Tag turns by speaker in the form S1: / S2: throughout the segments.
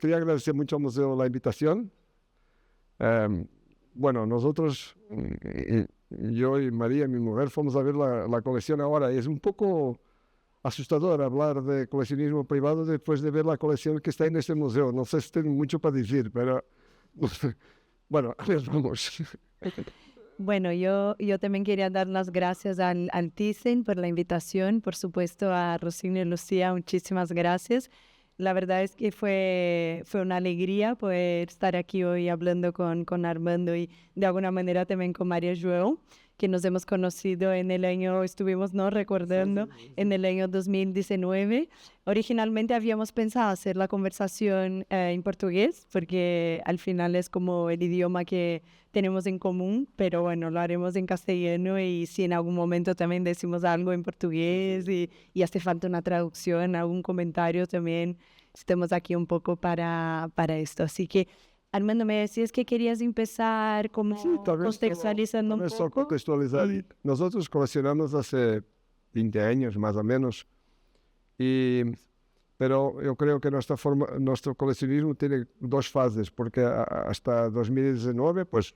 S1: quería agradecer mucho al museo la invitación. Bueno, nosotros, yo y María, mi mujer, fuimos a ver la colección ahora y es un poco asustador hablar de coleccionismo privado después de ver la colección que está en este museo. No sé si tengo mucho para decir, pero bueno, a ver, vamos.
S2: Bueno, yo también quería dar las gracias al Thyssen por la invitación, por supuesto a Rocío y Lucía, muchísimas gracias. La verdad es que fue una alegría poder estar aquí hoy hablando con Armando y de alguna manera también con María João, que nos hemos conocido en el año, estuvimos no recordando, en el año 2019. Originalmente habíamos pensado hacer la conversación en portugués, porque al final es como el idioma que tenemos en común, pero bueno, lo haremos en castellano y si en algún momento también decimos algo en portugués y hace falta una traducción, algún comentario también, estamos aquí un poco para esto. Así que, Armando, me decías que querías empezar como
S1: Sí, tal vez
S2: contextualizando un
S1: solo
S2: poco.
S1: contextualizar. Nosotros coleccionamos hace 20 años más o menos, pero yo creo que nuestro coleccionismo tiene dos fases, porque hasta 2019 pues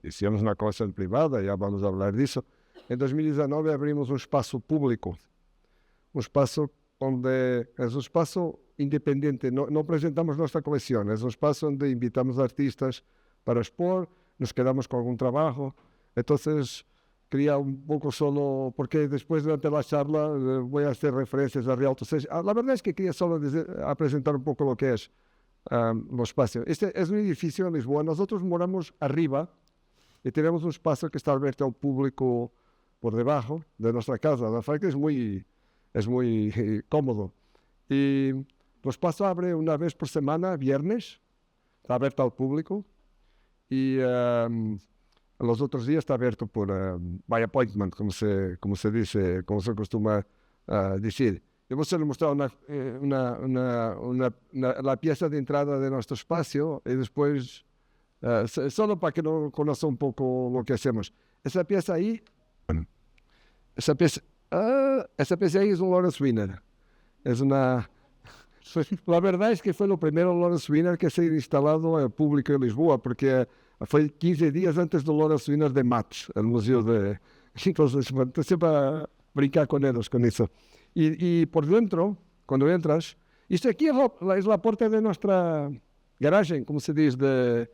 S1: hicimos una colección privada, ya vamos a hablar de eso. En 2019 abrimos un espacio público, un espacio donde es un espacio independiente, no presentamos nuestra colección, es un espacio donde invitamos artistas para expor, nos quedamos con algún trabajo. Entonces quería un poco solo, porque después durante la charla voy a hacer referencias a Rialto Seixas. La verdad es que quería solo presentar un poco lo que es el espacio. Este es un edificio en Lisboa, nosotros moramos arriba y tenemos un espacio que está abierto al público por debajo de nuestra casa. La verdad que es muy cómodo. Y el espacio abre una vez por semana, viernes, está abierto al público y los otros días está abierto por by appointment, como se dice, como se acostuma decir. Yo voy a mostrar la pieza de entrada de nuestro espacio y después, solo para que no conozca un poco lo que hacemos. Esa pieza ahí, esa pieza ahí es un Lawrence Wiener. La verdad es que fue lo primero Lawrence Wiener que se ha instalado al público en Lisboa, porque fue 15 días antes do Lawrence Wiener de Matos, el museo de... Entonces, bueno, siempre a brincar con ellos, con eso. Y por dentro, cuando entras, esto aquí es la puerta de nuestra garaje, como se dice,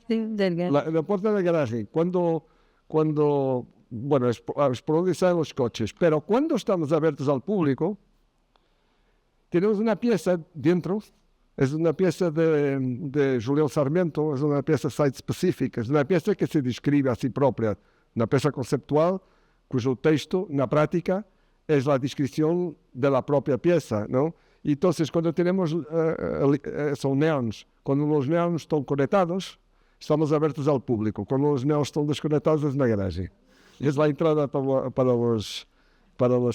S1: la puerta de garaje. Bueno, es por donde salen los coches, pero cuando estamos abiertos al público, tenemos una pieza dentro, es una pieza de Julião Sarmento, es una pieza site-specific, es una pieza que se describe a sí propia, una pieza conceptual cuyo texto, na práctica, es la descripción de la propia pieza, ¿no? Y entonces, cuando tenemos, son neons, cuando los neons están conectados, estamos abiertos al público, cuando los neons están desconectados es na garagem. Es la entrada para los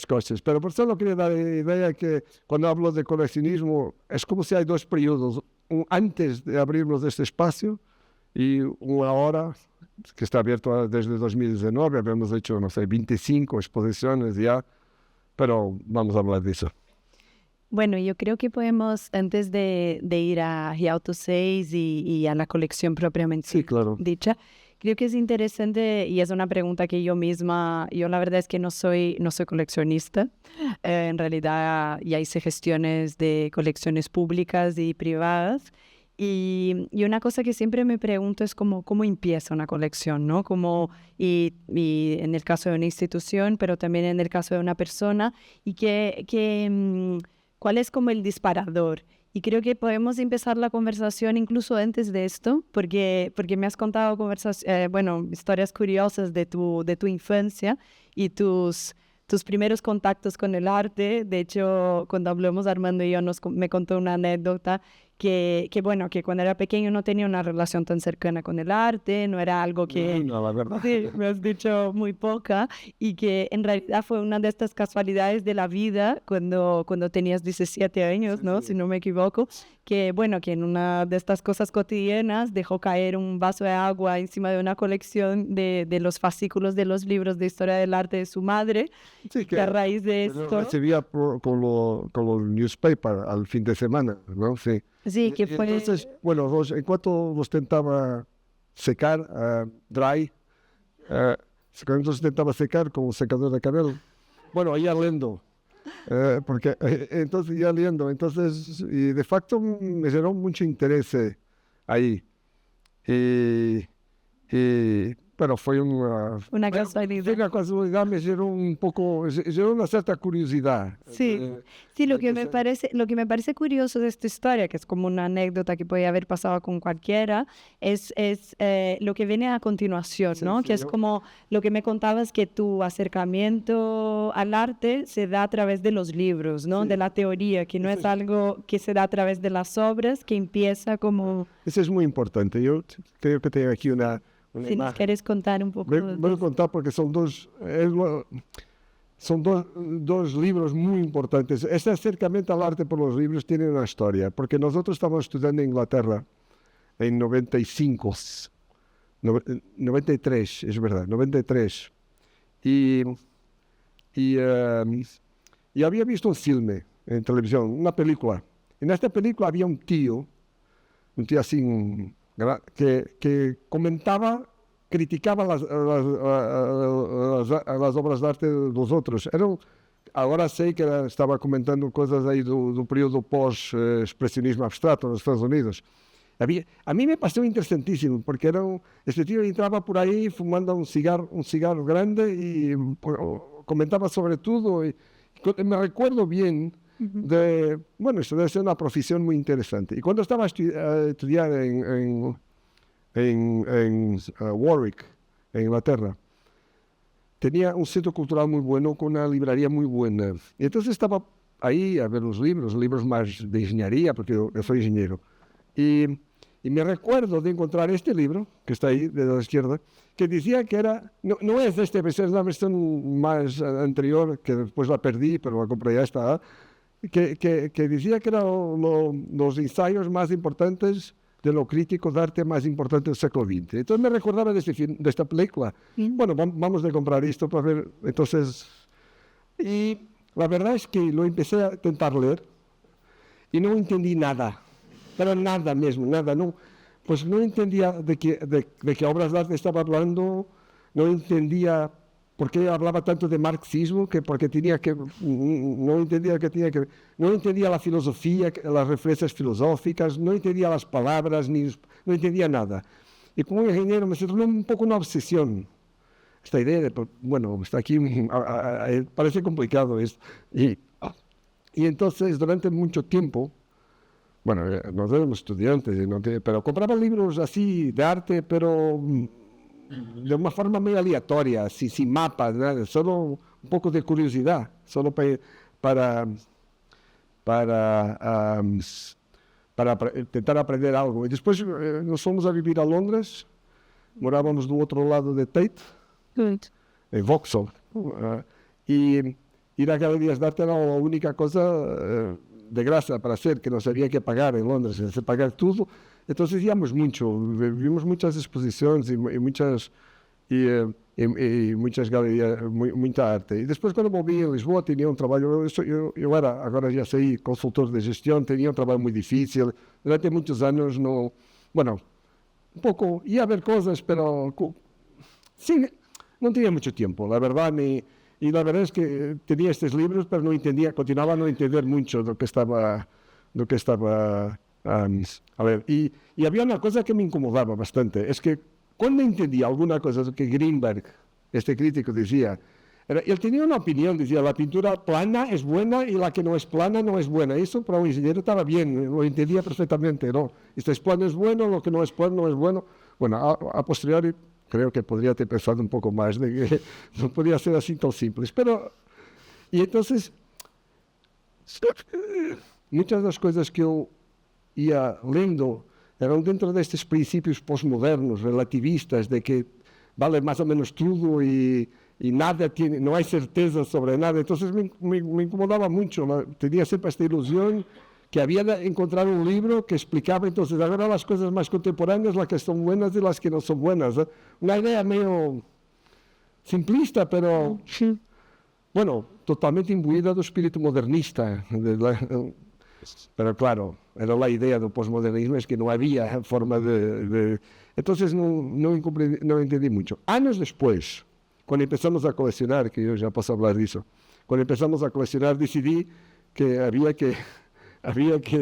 S1: coches. Pero por eso no quería dar la idea que cuando hablo de coleccionismo es como si hay dos periodos, antes de abrirnos este espacio y una hora que está abierto desde 2019, habíamos hecho, no sé, 25 exposiciones ya, pero vamos a hablar de eso.
S2: Bueno, yo creo que podemos, antes de ir a Rialto 6 y a la colección propiamente
S1: Sí, claro.
S2: dicha, creo que es interesante y es una pregunta que yo la verdad es que no soy coleccionista. En realidad ya hice gestiones de colecciones públicas y privadas. Y una cosa que siempre me pregunto es cómo empieza una colección, ¿no? Y en el caso de una institución, pero también en el caso de una persona, y cuál es como el disparador. Y creo que podemos empezar la conversación incluso antes de esto, porque me has contado historias curiosas de tu infancia y tus primeros contactos con el arte. De hecho, cuando hablamos Armando y yo, me contó una anécdota que cuando era pequeño no tenía una relación tan cercana con el arte, no era algo que...
S1: No, la verdad.
S2: Sí, me has dicho muy poca, y que en realidad fue una de estas casualidades de la vida cuando tenías 17 años, ¿no?
S1: Sí.
S2: Si no me equivoco, que en una de estas cosas cotidianas dejó caer un vaso de agua encima de una colección de los fascículos de los libros de historia del arte de su madre,
S1: Sí,
S2: que a raíz de esto...
S1: recibía con los newspaper al fin de semana, ¿no? Sí.
S2: Sí, que fue...
S1: Entonces, bueno, en cuanto los tentaba secar, dry, cuando los tentaba secar con un secador de cabello, bueno, ia lendo, porque entonces ia lendo, entonces, y de facto me generó mucho interés ahí. Y, pero foi
S2: Una casualidad.
S1: Uma casualidade, me gerou um pouco, gerou uma certa curiosidade.
S2: Sí, sí, lo que me parece curioso de esta historia, que es como una anécdota que puede haber pasado con cualquiera, es lo que viene a continuación, ¿no?
S1: Sí,
S2: Que es como lo que me contabas, que tu acercamiento al arte se da a través de los libros, ¿no?
S1: Sí.
S2: De la teoría, que no es algo que se da a través de las obras, que empieza como...
S1: Isso é muito importante. Eu creio que tenho aqui uma
S2: Si nos quieres contar un poco...
S1: Voy a contar porque son dos libros muy importantes. Este acercamiento al arte por los libros tiene una historia, porque nosotros estábamos estudiando en Inglaterra en 95, 93, es verdad, 93. Y había visto un filme en televisión, una película. En esta película había un tío así que comentaba, criticaba las obras de arte de los otros. Agora sei que estava comentando coisas aí do período pós-expressionismo abstrato nos Estados Unidos. A mim me pareceu interessantíssimo, porque este tío entrava por aí fumando um cigarro grande e comentava sobre tudo. E me recuerdo bem bueno, esto debe ser una profesión muy interesante. Y cuando estaba a estudiar en Warwick, en Inglaterra, tenía un centro cultural muy bueno, con una librería muy buena. Y entonces estaba ahí a ver los libros más de ingeniería, porque yo soy ingeniero. Y me recuerdo de encontrar este libro, que está ahí, de la izquierda, que decía que no es de esta versión, es la versión más anterior, que después la perdí, pero la compré, ya está, que decía que eran los ensayos más importantes de lo crítico de arte más importante del siglo XX. Entonces me recordaba de esta película. Bueno, vamos a comprar esto para ver. Entonces, y la verdad es que lo empecé a intentar leer y no entendí nada, pero nada mismo, nada. Pues no entendía de qué obras de arte estaba hablando, no entendía por qué hablaba tanto de marxismo, porque no entendía la filosofía, las referencias filosóficas, no entendía las palabras, no entendía nada. Y como ingeniero me tornó un poco una obsesión esta idea de, bueno, está aquí, parece complicado esto. Y entonces, durante mucho tiempo, bueno, nosotros éramos estudiantes, pero compraba libros así de arte, pero de una forma muy aleatoria, sin mapas, nada, solo un poco de curiosidad, solo para intentar aprender algo. Y después nos fuimos a vivir a Londres, morábamos do outro lado de Tate, en Vauxhall, y ir a galerías de arte era la única cosa de graça para hacer, que no había que pagar en Londres, se pagar todo. Entonces íbamos mucho, vimos muchas exposiciones y muchas galerías, mucha arte. Y después, cuando volví a Lisboa, tenía un trabajo, yo era, ahora ya soy consultor de gestión, tenía un trabajo muy difícil. Durante muchos años un poco, iba a ver cosas, pero sí, no tenía mucho tiempo, la verdad. Y la verdad es que tenía estos libros, pero no entendía, continuaba a no entender mucho lo que estaba a ver, y había una cosa que me incomodaba bastante, es que cuando entendía alguna cosa que Greenberg, este crítico, decía, él tenía una opinión, decía, la pintura plana es buena y la que no es plana no es buena. Eso para un ingeniero estaba bien, lo entendía perfectamente, ¿no? Este es plano es bueno, lo que no es plano no es bueno. Bueno, a posteriori creo que podría ter pensado un poco más de que no podía ser así tan simples. Y entonces, muchas de las cosas que yo ia lendo eram dentro destes princípios pós-modernos, relativistas, de que vale mais ou menos tudo e nada tiene, não há certeza sobre nada. Então me incomodava muito, tinha sempre esta ilusão que havia de encontrar um livro que explicava, então, agora as coisas mais contemporâneas, as que são buenas e as que não são buenas. Uma ideia meio simplista, pero, bueno, totalmente imbuída do espírito modernista. Pero claro, era la idea del posmodernismo, es que no había forma de... Entonces no entendí mucho. Años después, cuando empezamos a coleccionar, que yo ya paso a hablar de eso, cuando empezamos a coleccionar decidí que había que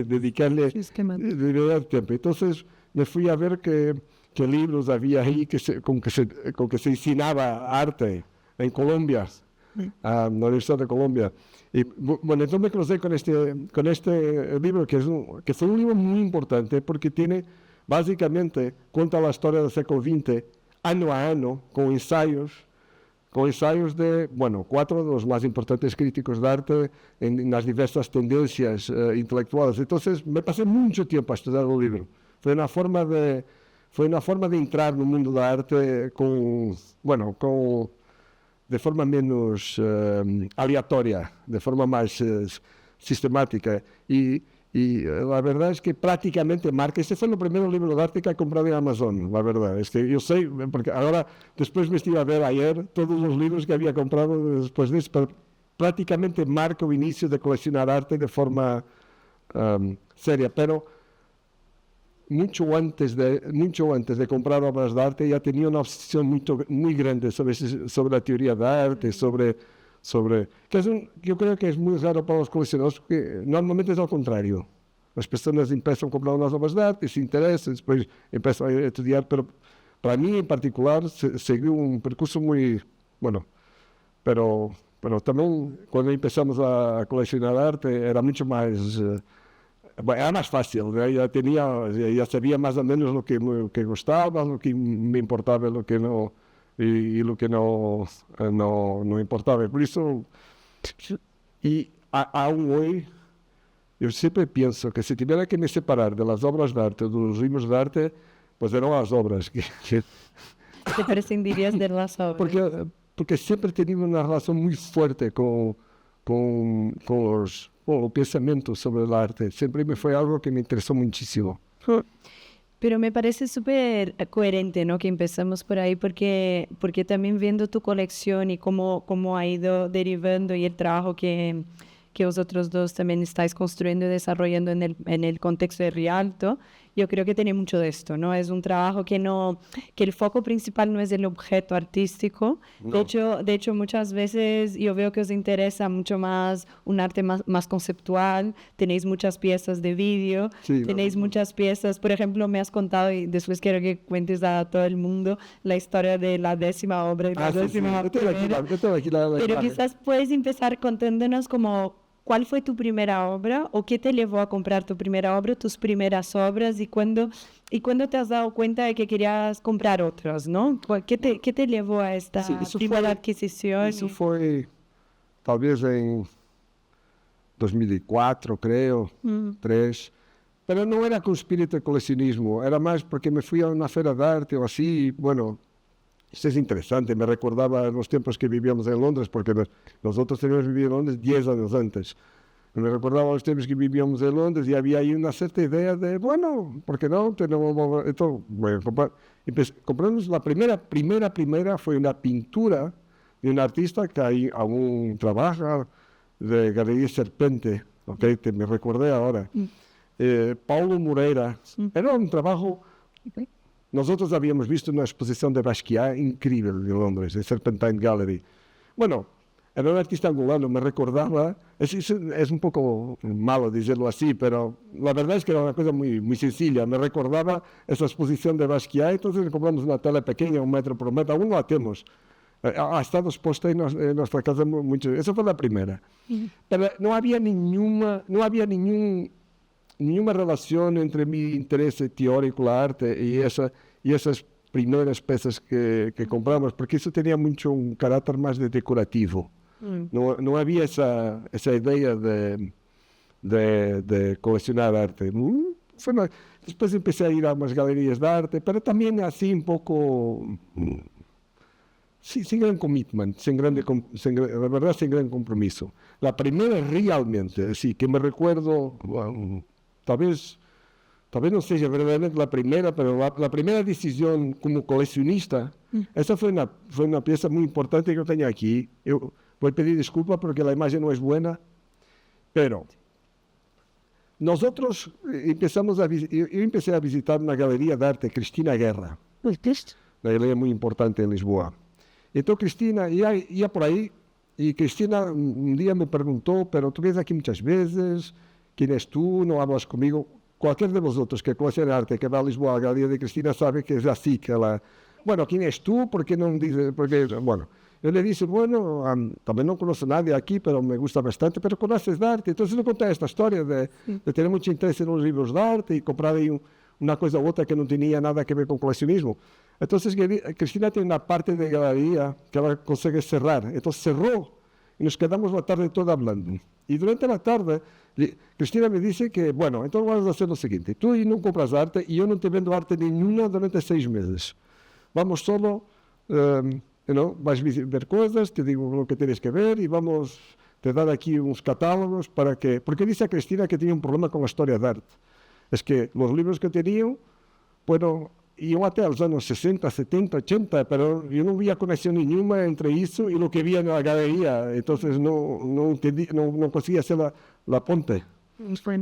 S1: dedicarle de verdad tiempo. Entonces me fui a ver qué libros había ahí con que se enseñaba arte en Colombia, en la Universidad de Colombia. Y bueno, entonces me crucé con este libro, que fue un libro muy importante porque básicamente, cuenta la historia del siglo XX, año a año, con ensayos de, bueno, 4 de los más importantes críticos de arte en las diversas tendencias intelectuales. Entonces me pasé mucho tiempo a estudiar el libro. Fue una forma de entrar en el mundo del arte de forma menos aleatoria, de forma más sistemática. Y la verdad es que prácticamente marca. Este fue el primer libro de arte que he comprado en Amazon, la verdad. Es que yo sé, porque ahora, después me estuve a ver ayer todos los libros que había comprado después de eso, pero prácticamente marca el inicio de coleccionar arte de forma seria. Pero mucho antes de comprar obras de arte ya tenía una obsesión muy grande sobre la teoría de arte, yo creo que es muy raro para los coleccionadores, porque normalmente es al contrario. Las personas empiezan a comprar unas obras de arte, se interesan, después empiezan a estudiar, pero para mí en particular seguiu un percurso muy bueno, pero también cuando empezamos a coleccionar arte era mucho más... Bueno, era más fácil, ¿no? Ya sabía más o menos lo que gustaba, lo que me importaba, lo que no, y lo que no importaba. Por eso, y aún hoy, yo siempre pienso que si tuviera que me separar de las obras de arte, de los libros de arte, pues eran las obras.
S2: ¿Te prescindirías de las obras?
S1: Porque siempre he tenido una relación muy fuerte con el pensamiento sobre el arte. Siempre me fue algo que me interesó muchísimo.
S2: Pero me parece súper coherente, ¿no? Que empezamos por ahí, porque también viendo tu colección y cómo ha ido derivando y el trabajo que vosotros dos también estáis construyendo y desarrollando en el contexto de Rialto, yo creo que tiene mucho de esto, ¿no? Es un trabajo que el foco principal no es el objeto artístico. No. De hecho, muchas veces yo veo que os interesa mucho más un arte más conceptual. Tenéis muchas piezas de vídeo, sí, tenéis muchas piezas. Por ejemplo, me has contado, y después quiero que cuentes a todo el mundo la historia de la 10ª obra. Pero quizás puedes empezar contándonos como... ¿Cuál fue tu primera obra o qué te llevó a comprar tu primera obra, tus primeras obras y cuándo te has dado cuenta de que querías comprar otras, ¿no? ¿Qué te llevó a esta primera adquisición?
S1: Eso fue tal vez en 2004, creo, 2003. Pero no era con espíritu de coleccionismo, era más porque me fui a una feria de arte o así, bueno... Esto es interesante, me recordaba los tiempos que vivíamos en Londres, porque nosotros teníamos vivido en Londres 10 años antes. Me recordaba los tiempos que vivíamos en Londres y había ahí una cierta idea de, bueno, ¿por qué no? Compramos la primera fue una pintura de un artista que aún trabaja, de Galería Serpente, ¿okay? Me recordé ahora. Paulo Moreira. Era un trabajo... Nosotros habíamos visto una exposición de Basquiat increíble en Londres, en Serpentine Gallery. Bueno, era un artista angolano, me recordaba, es un poco malo decirlo así, pero la verdad es que era una cosa muy, muy sencilla. Me recordaba esa exposición de Basquiat, entonces compramos una tela pequeña, 1 metro por 1 metro, aún la tenemos. Ha estado expuesta en nuestra casa mucho. Esa fue la primera. Pero no había ninguna relación entre mi interés teórico, la arte, y esas primeras piezas que compramos, porque eso tenía mucho un carácter más de decorativo. No había esa idea de coleccionar arte. Después empecé a ir a unas galerías de arte, pero también así un poco... sin gran commitment, la verdad, sin gran compromiso. La primera realmente, sí, que me recuerdo... Tal vez no sea verdaderamente la primera, pero la primera decisión como coleccionista, esa fue una pieza muy importante que yo tenía aquí. Yo voy a pedir disculpas porque la imagen no es buena, pero nosotros yo empecé a visitar una galería de arte, Cristina Guerra, una galería muy importante en Lisboa. Entonces Cristina, ia por ahí, y Cristina un día me preguntó, pero tú vienes aquí muchas veces, ¿quién es tú? ¿No hablas conmigo? Cualquier de vosotros que conoce el arte, que va a Lisboa, a la galería de Cristina, sabe que es así, que bueno, ¿quién es tú? ¿Por qué no dice? Porque, bueno, yo le dije, bueno, también no conozco a nadie aquí, pero me gusta bastante, pero conoces de arte. Entonces le conté esta historia de tener mucho interés en los libros de arte y comprar ahí una cosa u otra que no tenía nada que ver con coleccionismo. Entonces Cristina tiene una parte de galería que ella consigue cerrar. Entonces cerró y nos quedamos la tarde toda hablando. Y durante la tarde, Cristina me dice que, bueno, entonces vamos a hacer lo siguiente. Tú no compras arte y yo no te vendo arte ninguna durante 6 meses. Vamos solo, vas a ver cosas, te digo lo que tienes que ver y te dar aquí unos catálogos porque dice a Cristina que tiene un problema con la historia de arte. Es que los libros que tenían, bueno, iban até los años 60, 70, 80, pero yo no veía conexión ninguna entre eso y lo que veía en la galería. Entonces no conseguía hacer la ponte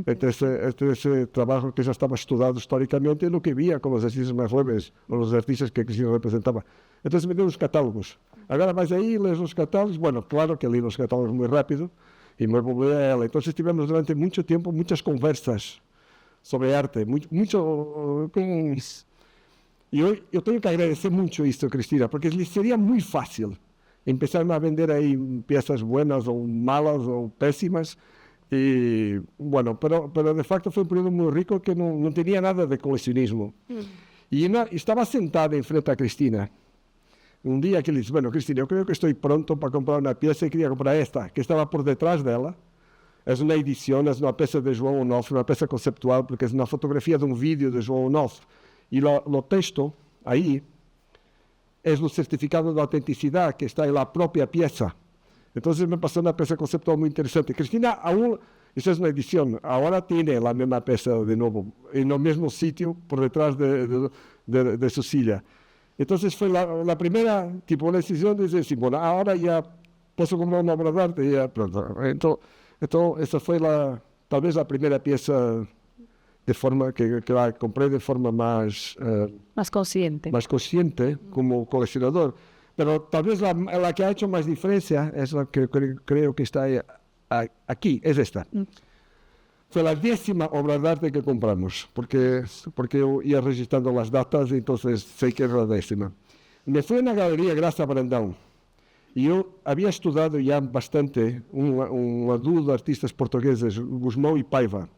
S1: entre ese trabajo que ya estaba estudiado históricamente y lo que veía con los artistas más jóvenes o los artistas que Cristina representaba. Entonces me dio los catálogos. Ahora vas ahí, lees los catálogos. Bueno, claro que leí los catálogos muy rápido y me volví a ella. Entonces tivemos durante mucho tiempo muchas conversas sobre arte, mucho y yo tengo que agradecer mucho esto, Cristina, porque sería muy fácil empezar a vender ahí piezas buenas o malas o pésimas. Y bueno, pero de facto fue un periodo muy rico que no tenía nada de coleccionismo. Y estaba sentada enfrente a Cristina. Un día que le dije, bueno, Cristina, yo creo que estoy pronto para comprar una pieza y quería comprar esta, que estaba por detrás de ella. Es una edición, es una pieza de João Onofre, una pieza conceptual, porque es una fotografía de un vídeo de João Onofre. Y lo texto ahí es el certificado de autenticidad que está en la propia pieza. Entonces me pasó una pieza conceptual muy interesante. Cristina aún, esa es una edición, ahora tiene la misma pieza de nuevo, en el mismo sitio, por detrás de su silla. Entonces fue la primera decisión de decir, bueno, ahora ya puedo comprar una obra de arte. Ya, entonces esa fue tal vez la primera pieza de forma que la compré de forma más consciente como coleccionador. Pero tal vez la que ha hecho más diferencia es la que creo que está aquí, es esta. Fue la 10ª obra de arte que compramos, porque yo ia registrando las datas, entonces sé que es la 10ª. Me fui a una galería Graça Brandão, y yo había estudiado ya bastante un dúo de artistas portugueses, Gusmão y Paiva.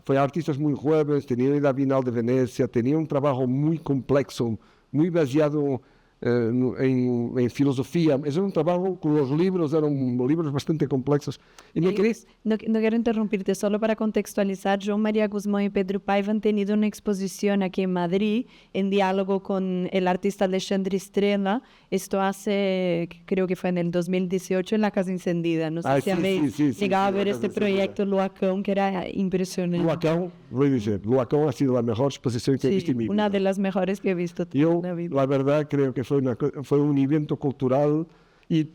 S1: Fue artistas muy jóvenes, tenían ido a Bienal de Venecia, tenían un trabajo muy complejo, muy baseado en filosofía. Es un trabajo con los libros, eran libros bastante complejos. Y
S2: no quiero interrumpirte, solo para contextualizar, João María Gusmão y Pedro Paiva han tenido una exposición aquí en Madrid en diálogo con el artista Alexandre Estrella. Esto creo que fue en el 2018 en la Casa Encendida. No sé si habéis llegado a ver este proyecto Luacão, que era impresionante.
S1: Luacão, voy a decir, Luacão ha sido la mejor exposición que he visto en mi vida.
S2: Una de las mejores que he visto
S1: en la vida. La verdad creo que fue un evento cultural y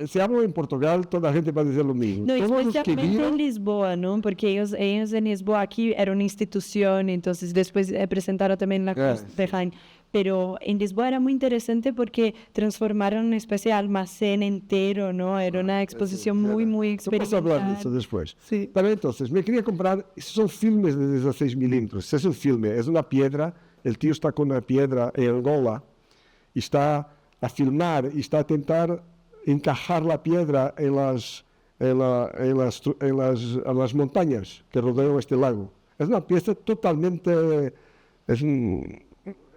S1: si hablo en Portugal toda la gente va a decir lo mismo.
S2: No, especialmente en Lisboa, ¿no? Porque ellos en Lisboa aquí era una institución, entonces después presentaron también la Cruz de Jaén. Pero en Lisboa era muy interesante porque transformaron una especie de almacén entero, ¿no? Era una exposición muy experimental.
S1: Vamos a hablar de eso después.
S2: Sí.
S1: Pero entonces, me quería comprar, son filmes de 16 milímetros. Es un filme, es una piedra, el tío está con una piedra en Angola, y está a filmar, y está a tentar encajar la piedra en las montañas que rodean este lago. Es una pieza totalmente...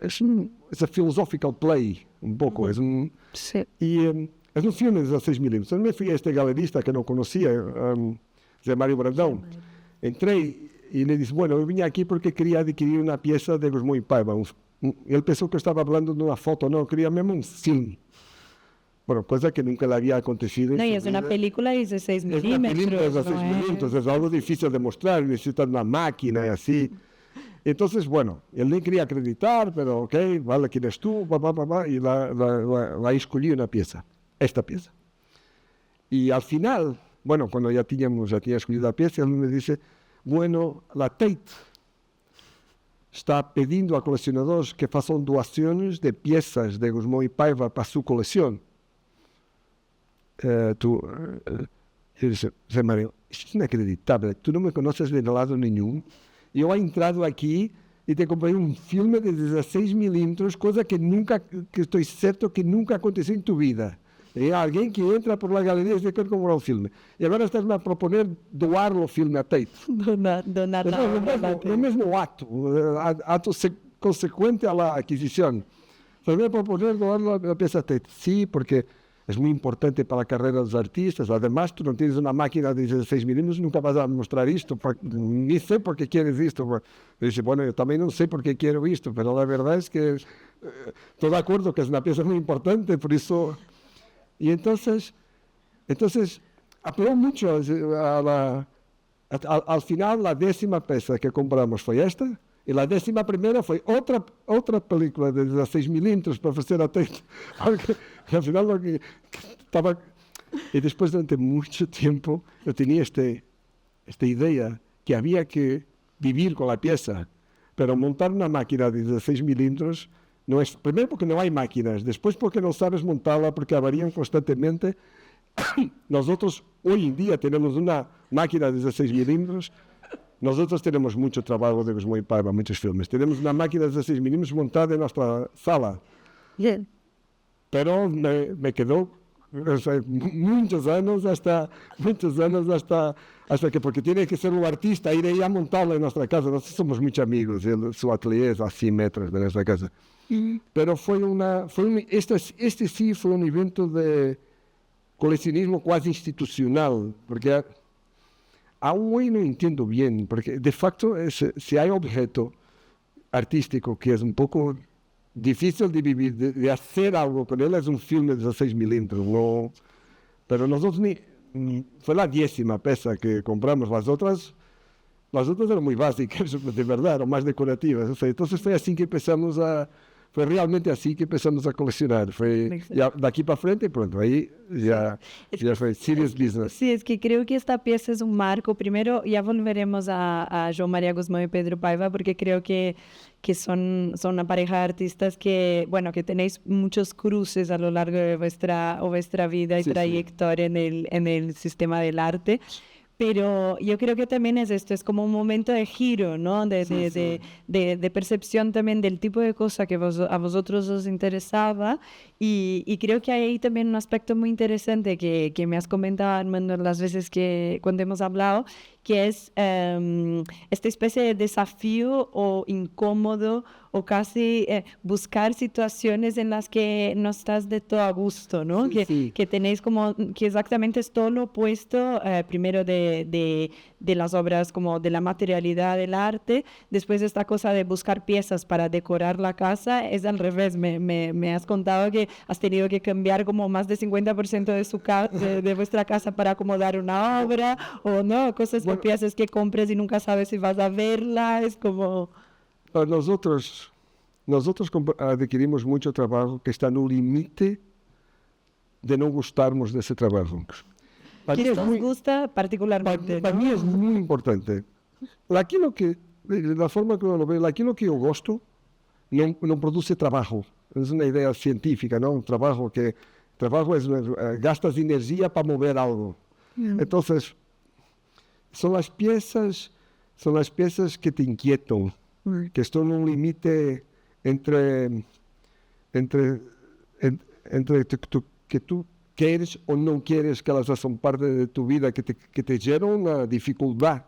S1: Es a philosophical play, un poco.
S2: Sí.
S1: Y es un filme de 16 milímetros. Entonces me fui a este galerista que no conocía, José Mário Brandão. Entré y le dije, bueno, yo vine aquí porque quería adquirir una pieza de Gusmão y Paiva. Él pensó que estaba hablando de una foto, no, quería mismo un film. Bueno, cosa que nunca le había acontecido.
S2: No, y es una película de 16 milímetros.
S1: Es una película de 16 milímetros, es algo difícil de mostrar, necesita una máquina y así. Entonces, bueno, él no quería acreditar, pero ok, vale, ¿quién eres tú? Y la escogí una pieza, esta pieza. Y al final, bueno, cuando ya tenía escogido la pieza, él me dice, Bueno, a Tate está pedindo a colecionadores que façam doações de peças de Gusmão e Paiva para a sua coleção. Eu disse, Zé Mário, isto é inacreditável, tu não me conheces de lado nenhum. Eu he entrado aqui e te comprei um filme de 16 milímetros, coisa que estou certo que nunca aconteceu em tu vida. E alguém que entra por la galeria e diz, quero comprar um filme. E agora estás-me a proponer doar o filme a Tate.
S2: Donar
S1: No mesmo ato consequente à aquisição. Estás-me a proponer doar a peça a Tate. Sim, porque é muito importante para a carreira dos artistas. Además, tu não tens uma máquina de 16 milímetros, nunca vas a mostrar isto. Nem sei por que queres isto. Eu disse, bueno, eu também não sei por que quero isto, mas a verdade é que estou de acordo que é uma peça muito importante, por isso... Y entonces apeló mucho al final. La 10ª pieza que compramos fue esta, y la 11ª fue otra película de 16 milímetros para hacer a Tate, porque al final lo que estaba... Y después, durante mucho tiempo, yo tenía esta idea que había que vivir con la pieza, pero montar una máquina de 16 milímetros no es, primero porque no hay máquinas, después porque no sabes montarla, porque avarían constantemente. Nosotros hoy en día tenemos una máquina de 16 milímetros, nosotros tenemos mucho trabajo de Gusmão y Paiva, muchos filmes, tenemos una máquina de 16 milímetros montada en nuestra sala.
S2: Bien.
S1: Pero me quedó, o sea, muchos años hasta que, porque tiene que ser un artista, ir ahí a montarla en nuestra casa. Nosotros somos muchos amigos, su atelier es a 100 metros de nuestra casa. Pero este sí fue un evento de coleccionismo quase institucional, porque aún hoy no entiendo bien, porque de facto si hay objeto artístico que es un poco difícil de vivir, de hacer algo con él, es un filme de 16 milímetros, no, pero nosotros fue la 10ª pieza que compramos, las otras eran muy básicas, de verdad, eran más decorativas, o sea, entonces fue realmente así que empezamos a coleccionar. Fue ya de aquí para frente, pronto, ahí ya fue serious business.
S2: Sí, es que creo que esta pieza es un marco. Primero, ya volveremos a João Maria Gusmão y Pedro Paiva, porque creo que son una pareja de artistas que, bueno, que tenéis muchos cruces a lo largo de vuestra vida y trayectoria en el sistema del arte. Pero yo creo que también es esto, es como un momento de giro, ¿no? De percepción también del tipo de cosa que a vosotros os interesaba. Y creo que hay ahí también un aspecto muy interesante que me has comentado, Armando, las veces cuando hemos hablado, que es esta especie de desafío o incómodo o casi buscar situaciones en las que no estás de todo a gusto, ¿no? Que tenéis como, que exactamente es todo lo opuesto, primero de las obras, como de la materialidad del arte, después esta cosa de buscar piezas para decorar la casa, es al revés. Me has contado que has tenido que cambiar como más de 50% de vuestra casa para acomodar una obra, o no, cosas que piezas que compres y nunca sabes si vas a verla, es como...
S1: Nosotros adquirimos mucho trabajo que está no limite de no gustarnos de ese trabajo.
S2: ¿Qué os gusta particularmente?
S1: Para mí es muy importante. La forma que uno lo ve, aquello que yo gosto no produce trabajo. Es una idea científica, ¿no? Trabajo es gastas energía para mover algo. Entonces, son las piezas que te inquietan, que están en un límite entre que tú quieres o no quieres que elas façam parte de tu vida, que te geram una dificultad.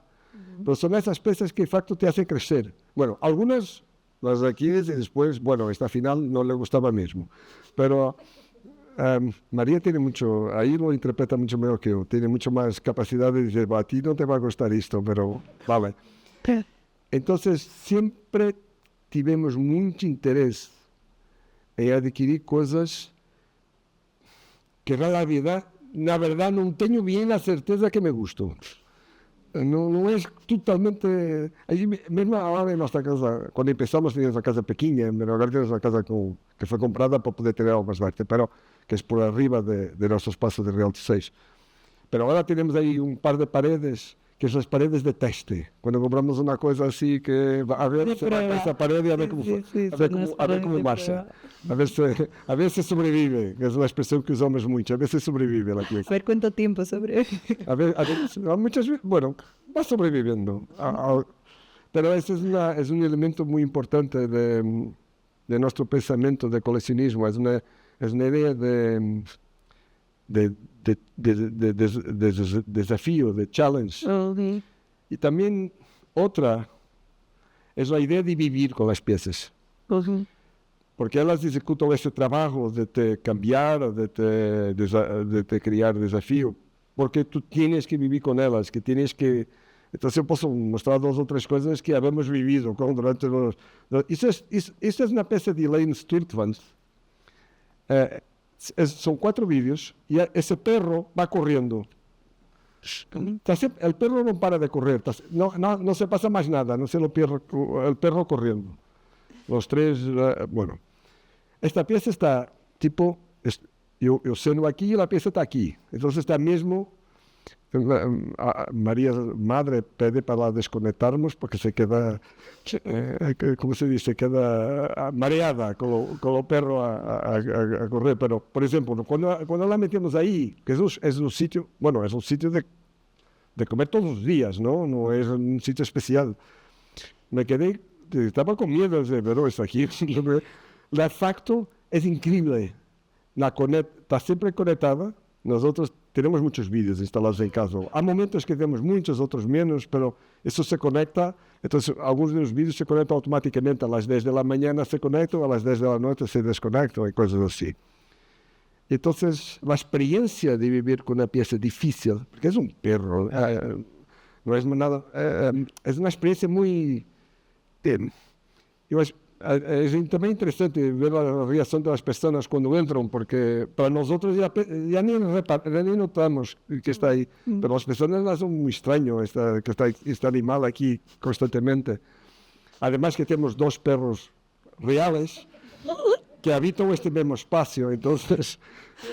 S1: Pero son esas piezas que de facto te hacen crecer. Bueno, algunas las adquieres y después, bueno, esta final no le gustaba mismo. Pero María tiene mucho, ahí lo interpreta mucho mejor que yo, tiene mucho más capacidad de decir, a ti no te va a gustar esto, pero vale. Entonces, siempre tivemos mucho interés en adquirir cosas que na verdade não tenho bem a certeza que me gustam. Não é totalmente... Aí, mesmo agora em nossa casa, quando começamos, tínhamos uma casa pequena, mas agora temos uma casa que foi comprada para poder ter algo mais de arte, pero que é por arriba de nosso espaço de Real de 6. Pero agora temos aí um par de paredes que es las paredes de teste. Cuando compramos una cosa así que a ver se va a esa pared y a ver cómo, a ver cómo marcha. A ver si sobrevive, que es una expresión que usamos mucho. A ver si sobrevive la pieza.
S2: A ver cuánto tiempo sobrevive.
S1: A ver, muchas veces, bueno, va sobreviviendo. Pero ese es un elemento muy importante de nuestro pensamiento de coleccionismo. Es una idea de desafío, de challenge.
S2: Uh-huh.
S1: Y también otra es la idea de vivir con las piezas.
S2: Uh-huh.
S1: Porque elas executam esse trabalho de te cambiar, de te criar desafio. Porque tu tienes que vivir com elas, que tienes que... Então, eu posso mostrar 2 ou 3 coisas que havemos vivido durante los... Isso é uma peça de Elaine Sturtevant. São 4 vídeos e esse perro vai correndo. El perro no para de correr, no se pasa más nada, no sé el perro corriendo. Los 3, bueno. Esta pieza está tipo, yo seno aquí y la pieza está aquí. Entonces está mismo, María Madre pide para desconectarnos porque se queda, ¿cómo se dice? Queda mareada con el perro a correr. Pero, por ejemplo, cuando la metemos ahí, que es un sitio, bueno, es un sitio de comer todos los días, ¿no? No es un sitio especial. Me quedé, estaba con miedo de ver esto aquí. La facto es increíble. Está siempre conectada. Nosotros tenemos muchos vídeos instalados en casa. Hay momentos que tenemos muchos, otros menos, pero eso se conecta. Entonces, algunos de los vídeos se conectan automáticamente. A las 10 de la mañana se conectan, a las 10 de la noche se desconectan y cosas así. Entonces, la experiencia de vivir con una pieza difícil, porque es un perro, no es nada, es una experiencia muy... Es también interesante ver la reacción de las personas cuando entran, porque para nosotros ya ni notamos que está ahí, pero las personas las son muy extraño que está este animal aquí constantemente. Además que tenemos 2 perros reales que habitan este mismo espacio, entonces,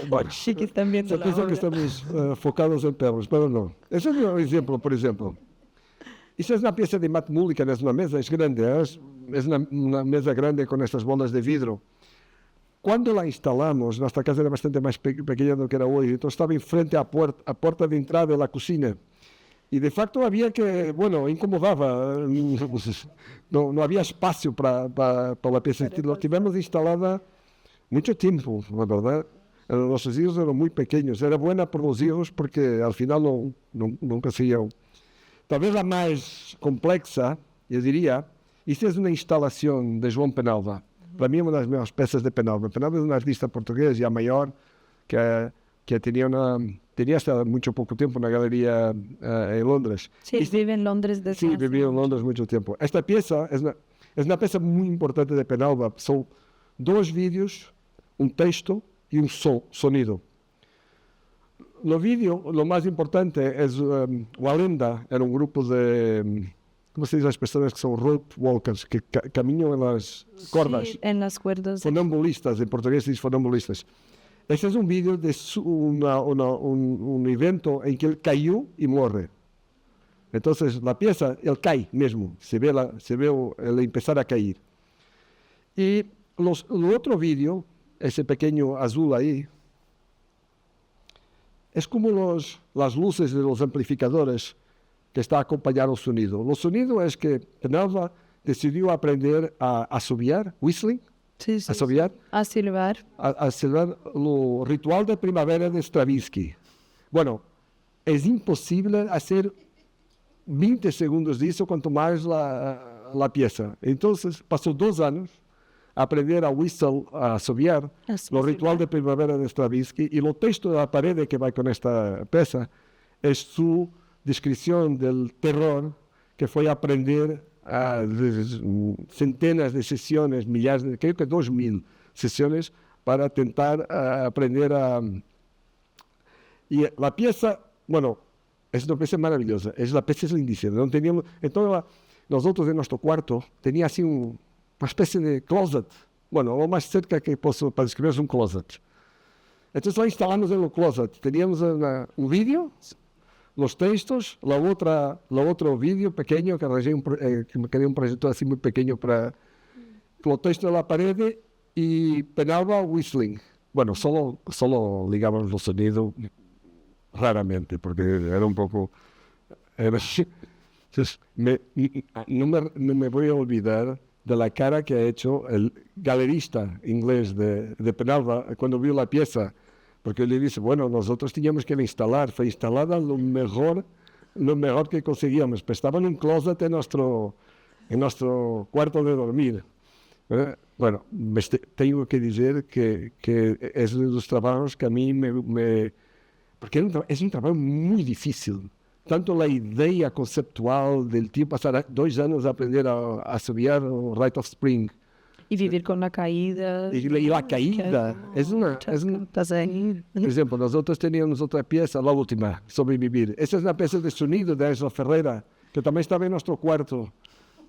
S1: bueno,
S2: Sí, que están viendo
S1: se
S2: la
S1: piensa que
S2: obra.
S1: estamos focados en perros, pero no. Ese es un ejemplo, por ejemplo. Esa es una pieza de Matt Mullican, es una mesa, es grande, es una mesa grande con estas bolas de vidrio. Cuando la instalamos, nuestra casa era bastante más pequeña de lo que era hoy, entonces estaba enfrente a puerta de entrada de la cocina. Y de facto había que, bueno, incomodaba, no había espacio para la pieza. Lo tivemos instalada mucho tiempo, la verdad. Nuestros hijos eran muy pequeños, era buena por los hijos porque al final nunca se iban. Talvez a mais complexa, eu diria, isto é uma instalação de João Penalva. Para mim é uma das melhores peças de Penalva. Penalva é um artista português, já maior, que tinha hasta muito pouco tempo na galeria em Londres.
S2: Sí, vive en Londres desde
S1: Sí,
S2: hace
S1: viví en Londres mucho tiempo. Esta pieza es una pieza muy importante de Penalva. Son 2 vídeos, un texto y un sonido. No vídeo, lo más importante es Walenda, era un grupo de, ¿cómo se dice las personas que son rope walkers, que caminan en las cordas?
S2: Sí, en las cuerdas.
S1: Funambulistas, en portugués se dice funambulistas. Este es un vídeo de un evento en que él cayó y muere. Entonces, la pieza, él cae mismo, se ve el empezar a caer. Y el otro vídeo, ese pequeño azul ahí, es como las luces de los amplificadores que está a acompañar el sonido. El sonido es que Penalva decidió aprender a assobiar, whistling,
S2: Sí, sí,
S1: assobiar,
S2: a silbar.
S1: a silbar el ritual de primavera de Stravinsky. Bueno, es imposible hacer 20 segundos de eso, cuanto más la pieza. Entonces, pasó 2 años a aprender a whistle, a assobiar, el ritual de primavera de Stravinsky, y el texto de la pared que va con esta pieza es su descripción del terror que fue aprender a centenas de sesiones, millares, creo que 2000 sesiones, para intentar aprender a... Y la pieza, bueno, es una pieza maravillosa, la pieza es lindísima. No teníamos, entonces, nosotros en nuestro cuarto tenía así una especie de closet, bueno, lo más cerca que puedo para describir es un closet. Entonces la instalamos en el closet, teníamos un vídeo, los textos, la otro vídeo pequeño que arranjé, que me quería un proyecto así muy pequeño para los textos en la pared y Penalva whistling. Bueno, solo ligábamos el sonido raramente, porque era un poco... Entonces, no me voy a olvidar de la cara que ha hecho el galerista inglés de Penalva cuando vio la pieza, porque le dice, bueno, nosotros teníamos que instalar, fue instalada lo mejor que conseguíamos, pero estaba en un closet en nuestro cuarto de dormir. Bueno, tengo que decir que es uno de los trabajos que a mí porque es un trabajo muy difícil. Tanto la idea conceptual del tío pasar 2 años a aprender a subir el Rite of Spring.
S2: Y vivir con la caída.
S1: Y la caída. Por ejemplo, nosotros teníamos otra pieza, la última, Sobrevivir. Esa es una pieza de sonido de Angela Ferreira, que también estaba en nuestro cuarto.